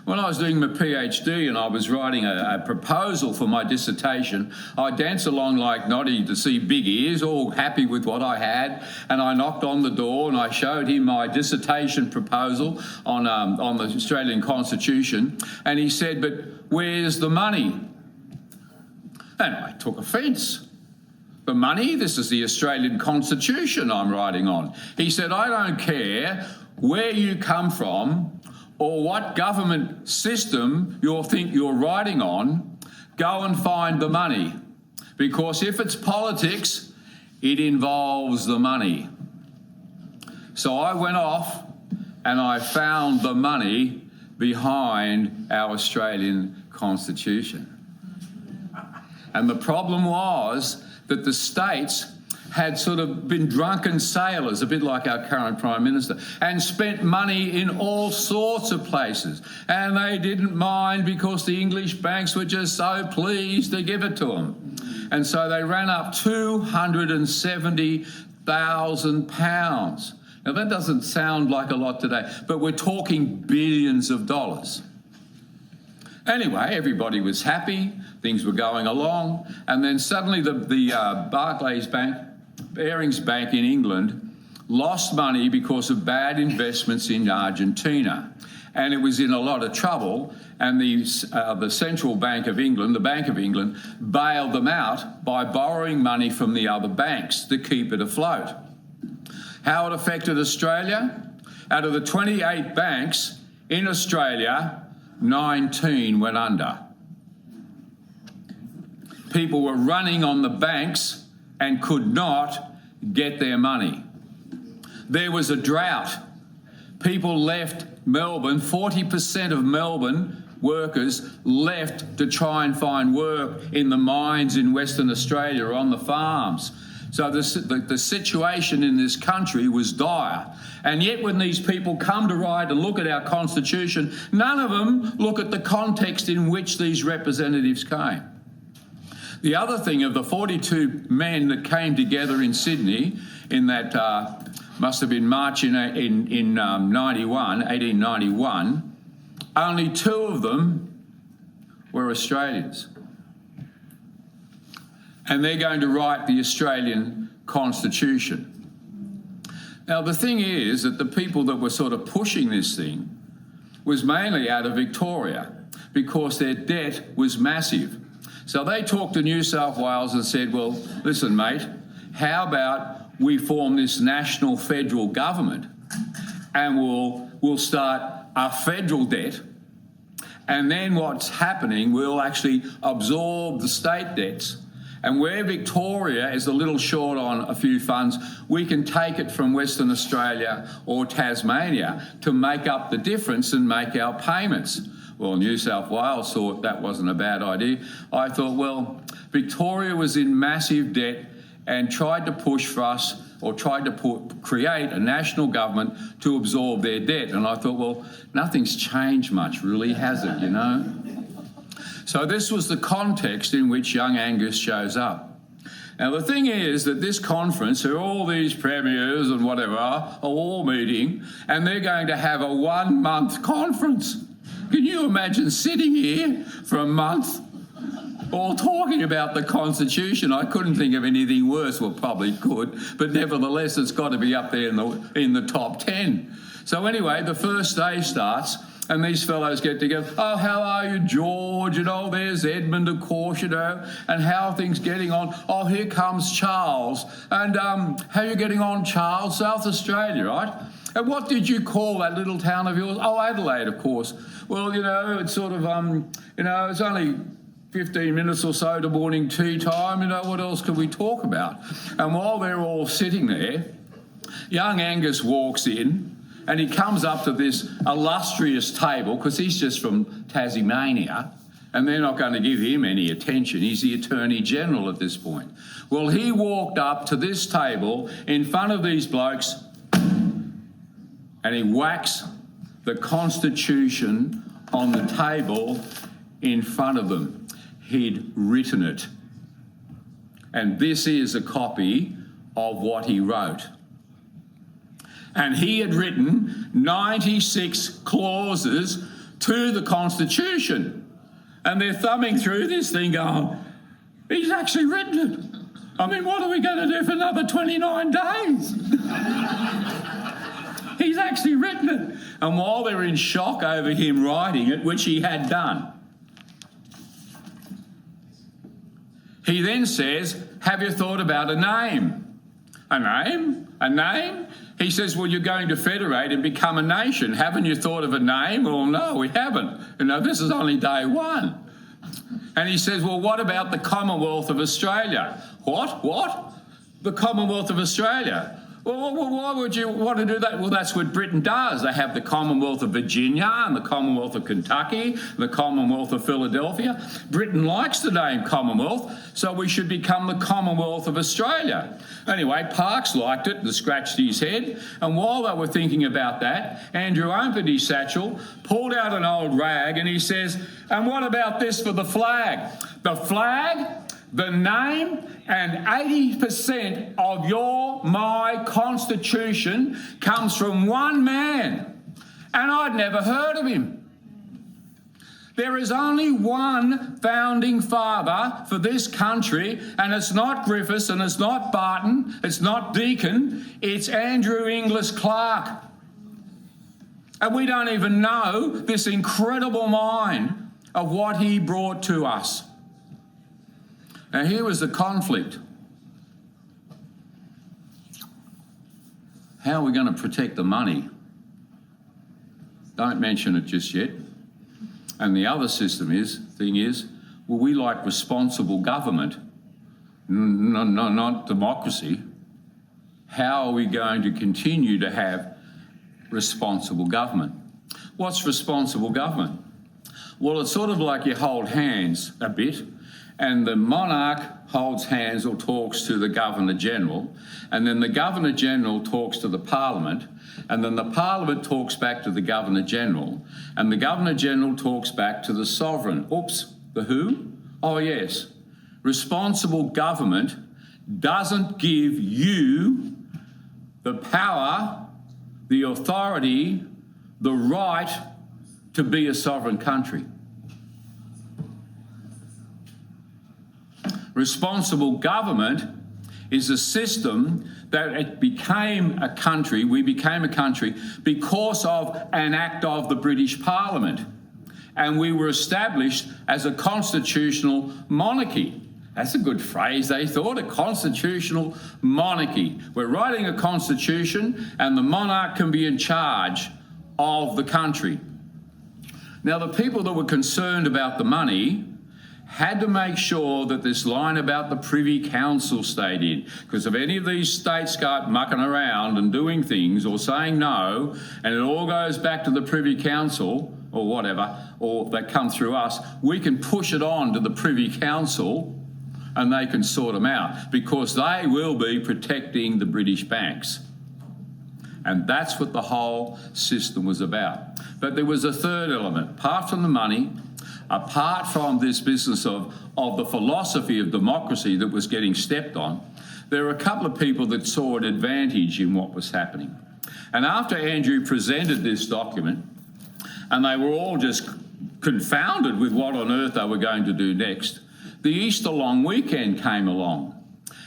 When I was doing my PhD and I was writing a proposal for my dissertation, I danced along like Noddy to see big ears, all happy with what I had, and I knocked on the door and I showed him my dissertation proposal on the Australian Constitution, and he said, "But where's the money?" And I took offence. "The money? This is the Australian Constitution I'm writing on." He said, "I don't care where you come from or what government system you think you're writing on, go and find the money. Because if it's politics, it involves the money." So I went off and I found the money behind our Australian Constitution. And the problem was that the states had sort of been drunken sailors, a bit like our current Prime Minister, and spent money in all sorts of places. And they didn't mind because the English banks were just so pleased to give it to them. And so they ran up £270,000. Now that doesn't sound like a lot today, but we're talking billions of dollars. Anyway, everybody was happy, things were going along, and then suddenly the Barclays Bank, Barings Bank in England, lost money because of bad investments in Argentina. And it was in a lot of trouble, and the Central Bank of England, the Bank of England, bailed them out by borrowing money from the other banks to keep it afloat. How it affected Australia? Out of the 28 banks in Australia, 19 went under. People were running on the banks and could not get their money. There was a drought. People left Melbourne, 40% of Melbourne workers left to try and find work in the mines in Western Australia or on the farms. So the situation in this country was dire. And yet when these people come to write and look at our Constitution, none of them look at the context in which these representatives came. The other thing of the 42 men that came together in Sydney in that must have been March in 1891, only 2 of them were Australians. And they're going to write the Australian Constitution. Now, the thing is that the people that were sort of pushing this thing was mainly out of Victoria because their debt was massive. So they talked to New South Wales and said, well, listen, mate, how about we form this national federal government and we'll start a federal debt, and then what's happening, we'll actually absorb the state debts. And where Victoria is a little short on a few funds, we can take it from Western Australia or Tasmania to make up the difference and make our payments. Well, New South Wales thought that wasn't a bad idea. I thought, well, Victoria was in massive debt and tried to push for us, or tried to create a national government to absorb their debt. And I thought, well, nothing's changed much, really, has it, you know? So this was the context in which young Angus shows up. Now, the thing is that this conference, where all these premiers and whatever are all meeting, and they're going to have a 1-month conference. Can you imagine sitting here for a month all talking about the Constitution? I couldn't think of anything worse. Well, probably could, but nevertheless, it's got to be up there in the top 10. So anyway, the first day starts, and these fellows get together. Oh, how are you, George? And oh, there's Edmund, of course, you know. And how are things getting on? Oh, here comes Charles. And how are you getting on, Charles? South Australia, right? And what did you call that little town of yours? Oh, Adelaide, of course. Well, you know, it's sort of, you know, it's only 15 minutes or so to morning tea time. You know, what else can we talk about? And while they're all sitting there, young Angus walks in, and he comes up to this illustrious table, because he's just from Tasmania, and they're not going to give him any attention. He's the Attorney General at this point. Well, he walked up to this table in front of these blokes and he whacks the Constitution on the table in front of them. He'd written it. And this is a copy of what he wrote. And he had written 96 clauses to the Constitution. And they're thumbing through this thing going, he's actually written it. I mean, what are we going to do for another 29 days? He's actually written it. And while they're in shock over him writing it, which he had done, he then says, have you thought about a name? A name? A name? He says, well, you're going to federate and become a nation. Haven't you thought of a name? Well, no, we haven't. You know, this is only day one. And he says, well, what about the Commonwealth of Australia? What? The Commonwealth of Australia? Well, why would you want to do that? Well, that's what Britain does. They have the Commonwealth of Virginia and the Commonwealth of Kentucky, the Commonwealth of Philadelphia. Britain likes the name Commonwealth, so we should become the Commonwealth of Australia. Anyway, Parkes liked it and scratched his head. And while they were thinking about that, Andrew opened his satchel, pulled out an old rag, and he says, and what about this for the flag? The flag, the name, and 80% of my Constitution comes from one man. And I'd never heard of him. There is only one founding father for this country, and it's not Griffiths, and it's not Barton, it's not Deakin, it's Andrew Inglis Clark. And we don't even know this incredible mind of what he brought to us. Now, here was the conflict. How are we going to protect the money? Don't mention it just yet. And the other thing is, well, we like responsible government, not democracy. How are we going to continue to have responsible government? What's responsible government? Well, it's sort of like you hold hands a bit, and the monarch holds hands or talks to the Governor-General, and then the Governor-General talks to the Parliament, and then the Parliament talks back to the Governor-General, and the Governor-General talks back to the Sovereign. Oops, the who? Oh, yes. Responsible government doesn't give you the power, the authority, the right to be a sovereign country. Responsible government is a system that it became a country, we became a country because of an act of the British Parliament. And we were established as a constitutional monarchy. That's a good phrase, they thought, a constitutional monarchy. We're writing a constitution and the monarch can be in charge of the country. Now, the people that were concerned about the money had to make sure that this line about the Privy Council stayed in, because if any of these states start mucking around and doing things or saying no, and it all goes back to the Privy Council or whatever, or they come through us, we can push it on to the Privy Council and they can sort them out, because they will be protecting the British banks. And that's what the whole system was about. But there was a third element. Apart from the money, apart from this business of the philosophy of democracy that was getting stepped on, there were a couple of people that saw an advantage in what was happening. And after Andrew presented this document, and they were all just confounded with what on earth they were going to do next, the Easter long weekend came along.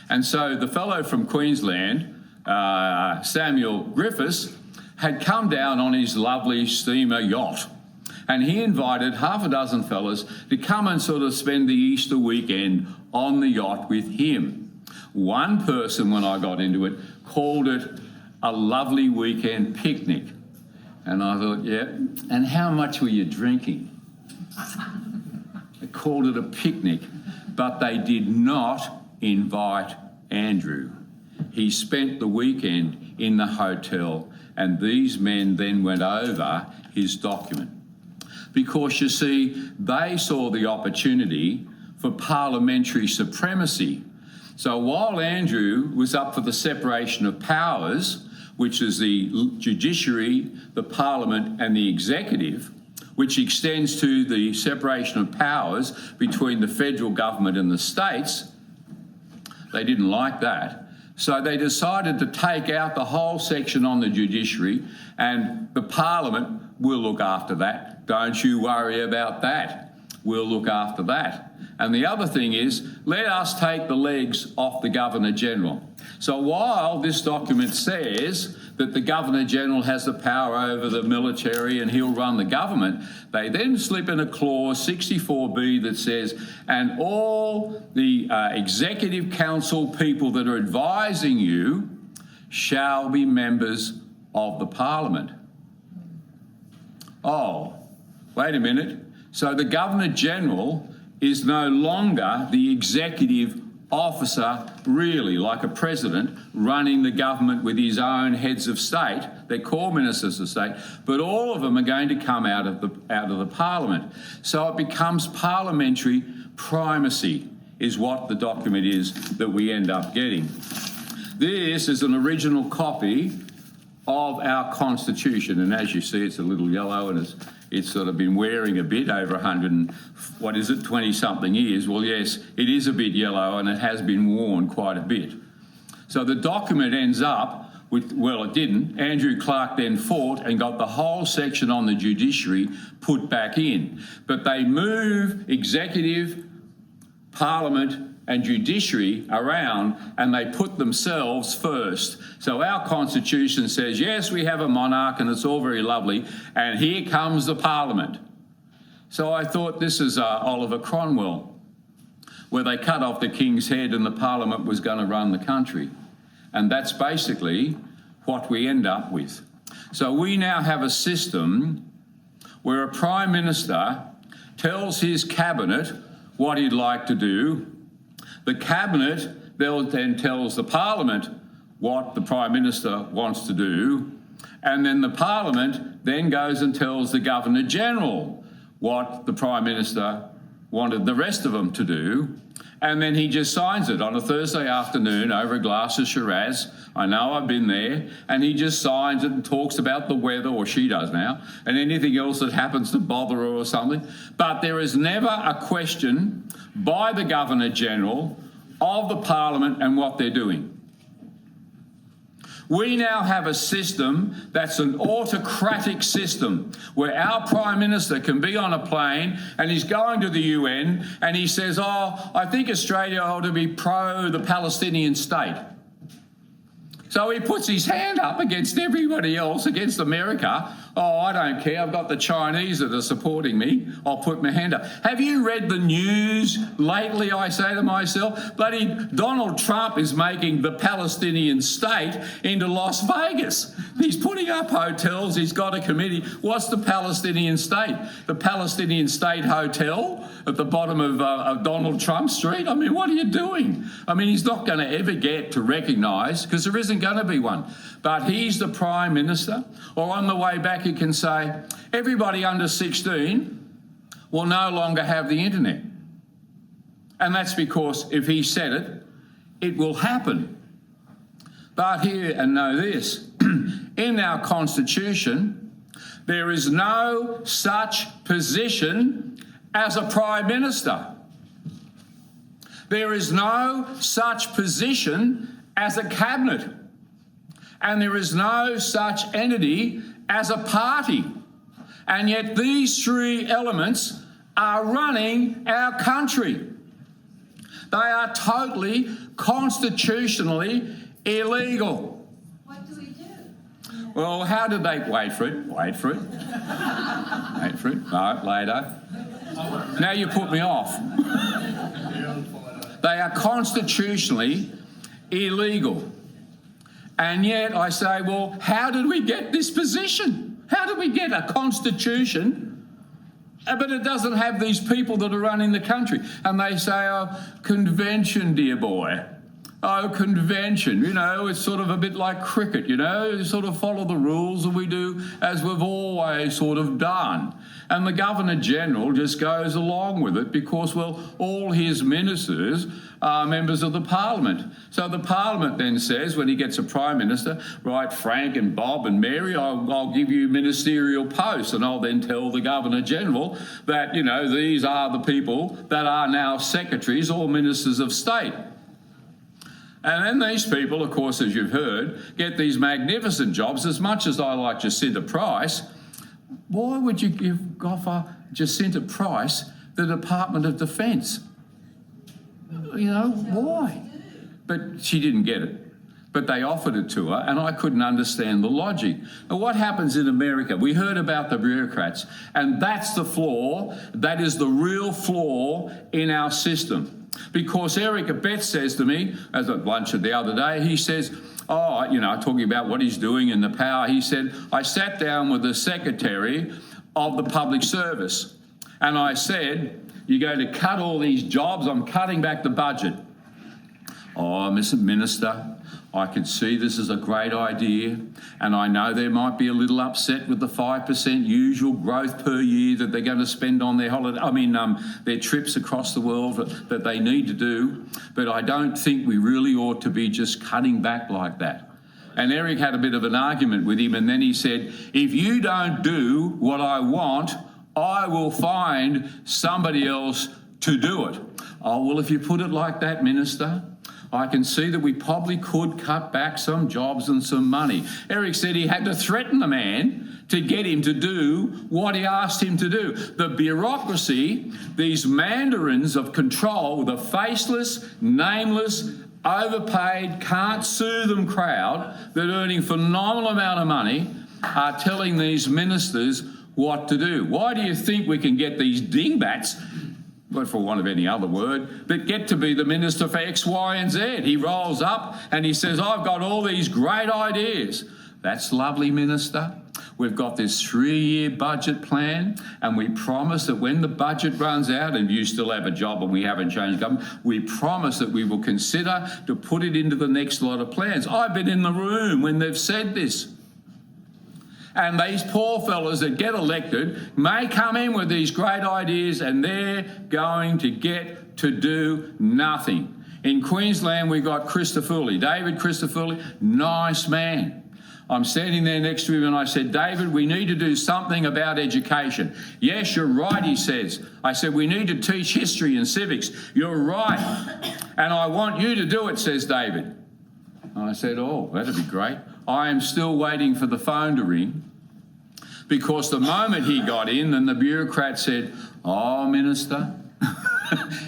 And so the fellow from Queensland, Samuel Griffiths, had come down on his lovely steamer yacht. And he invited half a dozen fellas to come and sort of spend the Easter weekend on the yacht with him. One person, when I got into it, called it a lovely weekend picnic. And I thought, yeah, and how much were you drinking? They called it a picnic, but they did not invite Andrew. He spent the weekend in the hotel, and these men then went over his document. because, you see, they saw the opportunity for parliamentary supremacy. So while Andrew was up for the separation of powers, which is the judiciary, the parliament and the executive, which extends to the separation of powers between the federal government and the states, they didn't like that. So they decided to take out the whole section on the judiciary, and the parliament will look after that. Don't you worry about that. We'll look after that. And the other thing is, let us take the legs off the Governor-General. So while this document says that the Governor-General has the power over the military and he'll run the government, they then slip in a clause, 64B, that says, and all the Executive Council people that are advising you shall be members of the Parliament. Oh, wait a minute. So the Governor-General is no longer the executive officer, really, like a president, running the government with his own heads of state. They're called ministers of state, but all of them are going to come out of the parliament. So it becomes parliamentary primacy is what the document is that we end up getting. This is an original copy of our Constitution, and as you see, it's a little yellow and it's sort of been wearing a bit over 20-something years. Well, yes, it is a bit yellow and it has been worn quite a bit. So the document ends up with, well, it didn't. Andrew Clark then fought and got the whole section on the judiciary put back in. But they move executive, parliament and judiciary around, and they put themselves first. So our Constitution says, yes, we have a monarch and it's all very lovely, and here comes the Parliament. So I thought this is Oliver Cromwell, where they cut off the King's head and the Parliament was going to run the country. And that's basically what we end up with. So we now have a system where a Prime Minister tells his cabinet what he'd like to do. The Cabinet then tells the Parliament what the Prime Minister wants to do, and then the Parliament then goes and tells the Governor-General what the Prime Minister wanted the rest of them to do, and then he just signs it on a Thursday afternoon over a glass of Shiraz. I know, I've been there, and he just signs it and talks about the weather, or she does now, and anything else that happens to bother her or something. But there is never a question by the Governor-General of the Parliament and what they're doing. We now have a system that's an autocratic system where our Prime Minister can be on a plane and he's going to the UN and he says, oh, I think Australia ought to be pro the Palestinian state. So he puts his hand up against everybody else, against America. Oh, I don't care. I've got the Chinese that are supporting me. I'll put my hand up. Have you read the news lately, I say to myself? Bloody Donald Trump is making the Palestinian state into Las Vegas. He's putting up hotels. He's got a committee. What's the Palestinian state? The Palestinian State Hotel at the bottom of Donald Trump Street? I mean, what are you doing? I mean, he's not going to ever get to recognise, because there isn't going to be one. But he's the Prime Minister. Or on the way back, he can say, everybody under 16 will no longer have the internet. And that's because if he said it, it will happen. But here, and know this, in our Constitution, there is no such position as a Prime Minister. There is no such position as a cabinet. And there is no such entity as a party. And yet these three elements are running our country. They are totally constitutionally illegal. What do we do? Well, how did they... Wait for it. Wait for it. No, later. Now you put me off. They are constitutionally illegal. And yet I say, well, how did we get this position? How did we get a constitution, but it doesn't have these people that are running the country? And they say, oh, convention, dear boy. convention. It's sort of a bit like cricket, you sort of follow the rules and we do as we've always sort of done. And the Governor-General just goes along with it because, well, all his ministers are members of the Parliament. So the Parliament then says, when he gets a Prime Minister, right, Frank and Bob and Mary, I'll give you ministerial posts, and I'll then tell the Governor-General that, these are the people that are now secretaries or ministers of state. And then these people, of course, as you've heard, get these magnificent jobs. As much as I like Jacinta Price, why would you offer Jacinta Price the Department of Defence? Why? But she didn't get it. But they offered it to her, and I couldn't understand the logic. Now, what happens in America? We heard about the bureaucrats, and that's the flaw. That is the real flaw in our system. Because Eric Abetz says to me, as at lunch the other day, he says, talking about what he's doing in the power, he said, I sat down with the Secretary of the Public Service, and I said, you're going to cut all these jobs, I'm cutting back the budget. Oh, Mr. Minister, I can see this is a great idea, and I know they might be a little upset with the 5% usual growth per year that they're going to spend on their their trips across the world that they need to do, but I don't think we really ought to be just cutting back like that. And Eric had a bit of an argument with him, and then he said, if you don't do what I want, I will find somebody else to do it. Oh, well, if you put it like that, Minister, I can see that we probably could cut back some jobs and some money. Eric said he had to threaten the man to get him to do what he asked him to do. The bureaucracy, these mandarins of control, the faceless, nameless, overpaid, can't sue them crowd that are earning phenomenal amount of money are telling these ministers what to do. Why do you think we can get these dingbats, but for want of any other word, that get to be the minister for X, Y, and Z? He rolls up and he says, I've got all these great ideas. That's lovely, Minister. We've got this 3-year budget plan, and we promise that when the budget runs out and you still have a job and we haven't changed government, we promise that we will consider to put it into the next lot of plans. I've been in the room when they've said this. And these poor fellas that get elected may come in with these great ideas and they're going to get to do nothing. In Queensland, we got Christofouli, David Christofouli, nice man. I'm standing there next to him and I said, David, we need to do something about education. Yes, you're right, he says. I said, we need to teach history and civics. You're right. And I want you to do it, says David. And I said, oh, that'd be great. I am still waiting for the phone to ring, because the moment he got in, then the bureaucrat said, oh, Minister,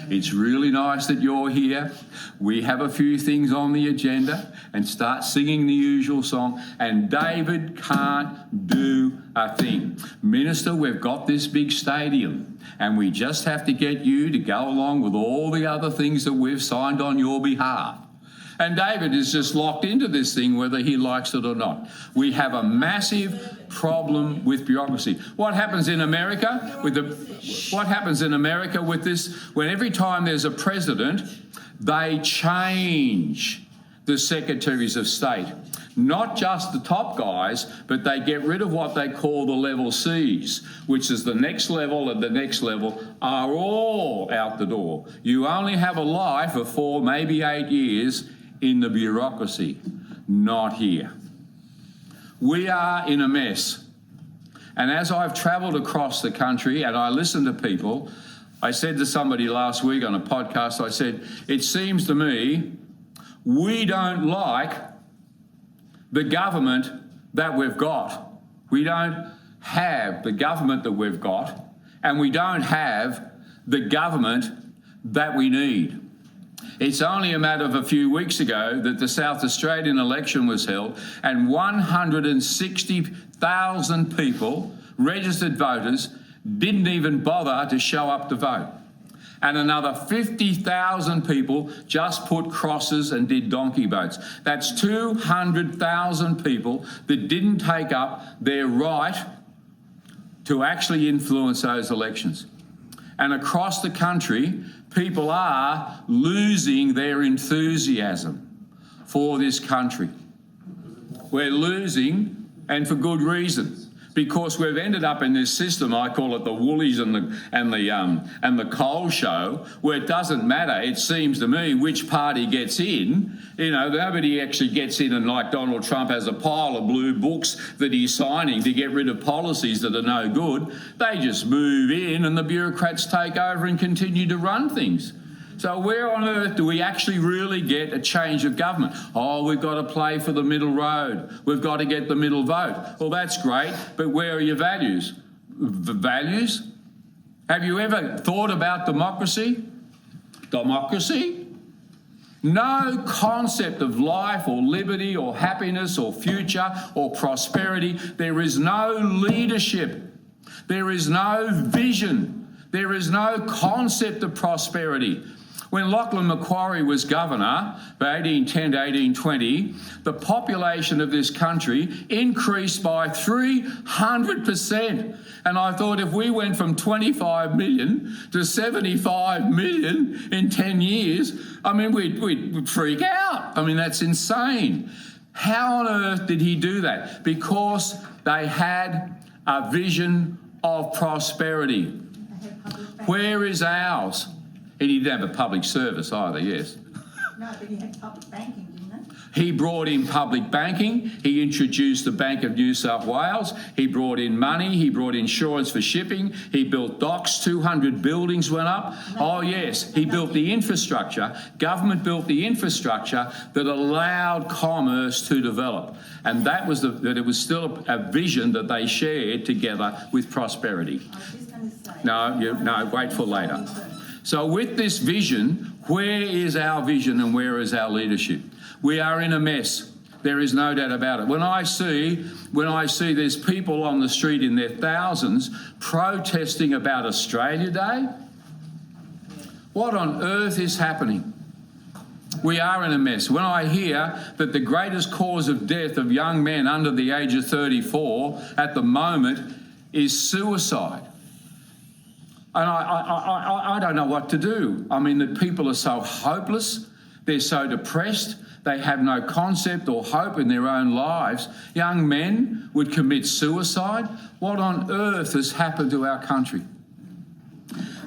it's really nice that you're here. We have a few things on the agenda, and start singing the usual song, and David can't do a thing. Minister, we've got this big stadium, and we just have to get you to go along with all the other things that we've signed on your behalf. And David is just locked into this thing whether he likes it or not. We have a massive problem with bureaucracy. What happens in America with this, when every time there's a president, they change the secretaries of state. Not just the top guys, but they get rid of what they call the level Cs, which is the next level and the next level are all out the door. You only have a life of 4, maybe 8 years in the bureaucracy, not here. We are in a mess. And as I've travelled across the country and I listen to people, I said to somebody last week on a podcast, I said, it seems to me we don't like the government that we've got. We don't have the government that we've got, and we don't have the government that we need. It's only a matter of a few weeks ago that the South Australian election was held, and 160,000 people, registered voters, didn't even bother to show up to vote. And another 50,000 people just put crosses and did donkey votes. That's 200,000 people that didn't take up their right to actually influence those elections. And across the country, people are losing their enthusiasm. for this country. We're losing, and for good reason, because we've ended up in this system. I call it the Woolies and the coal show, where it doesn't matter, it seems to me, which party gets in. You know, nobody actually gets in and, like Donald Trump, has a pile of blue books that he's signing to get rid of policies that are no good. They just move in and the bureaucrats take over and continue to run things. So where on earth do we actually really get a change of government? Oh, we've got to play for the middle road. We've got to get the middle vote. Well, that's great, but where are your values? Values? Have you ever thought about democracy? Democracy? No concept of life or liberty or happiness or future or prosperity. There is no leadership. There is no vision. There is no concept of prosperity. When Lachlan Macquarie was governor, from 1810 to 1820, the population of this country increased by 300%. And I thought, if we went from 25 million to 75 million in 10 years, I mean, we'd freak out. I mean, that's insane. How on earth did he do that? Because they had a vision of prosperity. Where is ours? And he didn't have a public service either, yes. No, but he had public banking, didn't He brought in public banking. He introduced the Bank of New South Wales. He brought in money. He brought insurance for shipping. He built docks. 200 buildings went up. Oh, yes. He built the infrastructure. Government built the infrastructure that allowed commerce to develop. And that was that it was still a vision that they shared together with prosperity. No, wait for later. So with this vision, where is our vision and where is our leadership? We are in a mess. There is no doubt about it. When I see there's people on the street in their thousands protesting about Australia Day, what on earth is happening? We are in a mess. When I hear that the greatest cause of death of young men under the age of 34 at the moment is suicide, and I don't know what to do. I mean, the people are so hopeless. They're so depressed. They have no concept or hope in their own lives. Young men would commit suicide. What on earth has happened to our country?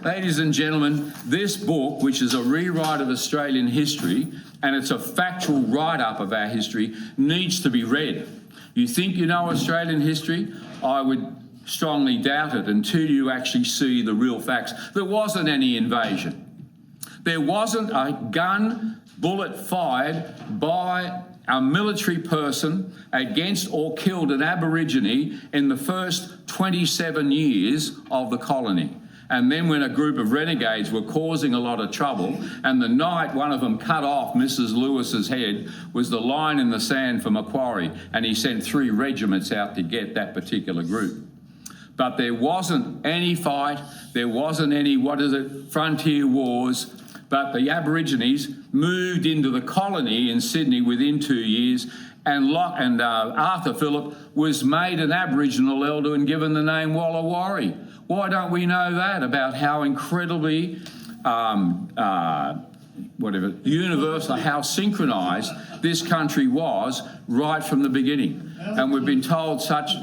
Ladies and gentlemen, this book, which is a rewrite of Australian history, and it's a factual write-up of our history, needs to be read. You think you know Australian history? I would strongly doubt it until you actually see the real facts. There wasn't any invasion. There wasn't a gun bullet fired by a military person against or killed an Aborigine in the first 27 years of the colony. And then when a group of renegades were causing a lot of trouble, and the night one of them cut off Mrs. Lewis's head was the line in the sand for Macquarie, and he sent 3 regiments out to get that particular group. But there wasn't any fight, there wasn't any, frontier wars, but the Aborigines moved into the colony in Sydney within 2 years, and Arthur Phillip was made an Aboriginal elder and given the name Wallawari. Why don't we know that about how incredibly universal, how synchronised this country was right from the beginning? And we've been told such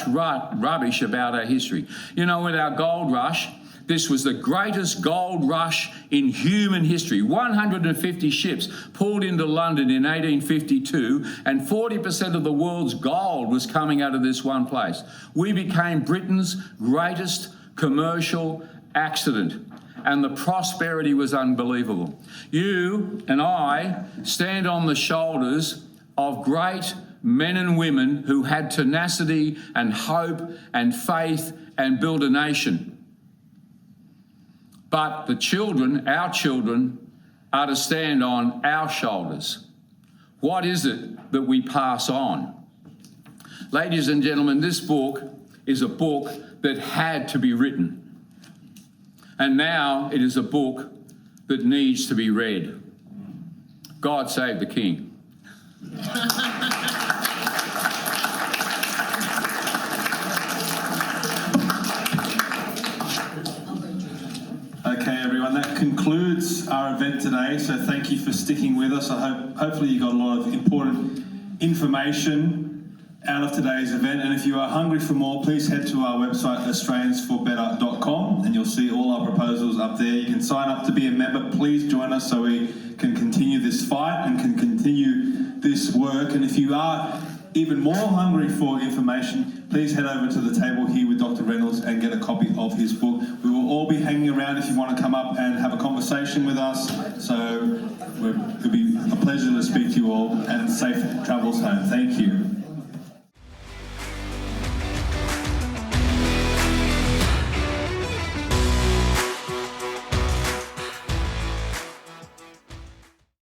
rubbish about our history. You know, with our gold rush, this was the greatest gold rush in human history. 150 ships pulled into London in 1852, and 40% of the world's gold was coming out of this one place. We became Britain's greatest commercial accident, and the prosperity was unbelievable. You and I stand on the shoulders of great men and women who had tenacity and hope and faith and built a nation. But the children, our children, are to stand on our shoulders. What is it that we pass on? Ladies and gentlemen, this book is a book that had to be written. And now it is a book that needs to be read. God save the King. Okay, everyone, that concludes our event today. So thank you for sticking with us. Hopefully you got a lot of important information out of today's event. And if you are hungry for more, please head to our website, australiansforbetter.com, and you'll see all our proposals up there. You can sign up to be a member. Please join us so we can continue this fight and can continue this work. And if you are even more hungry for information, please head over to the table here with Dr. Reynolds and get a copy of his book. We will all be hanging around if you want to come up and have a conversation with us. So it'll be a pleasure to speak to you all, and safe travels home. Thank you.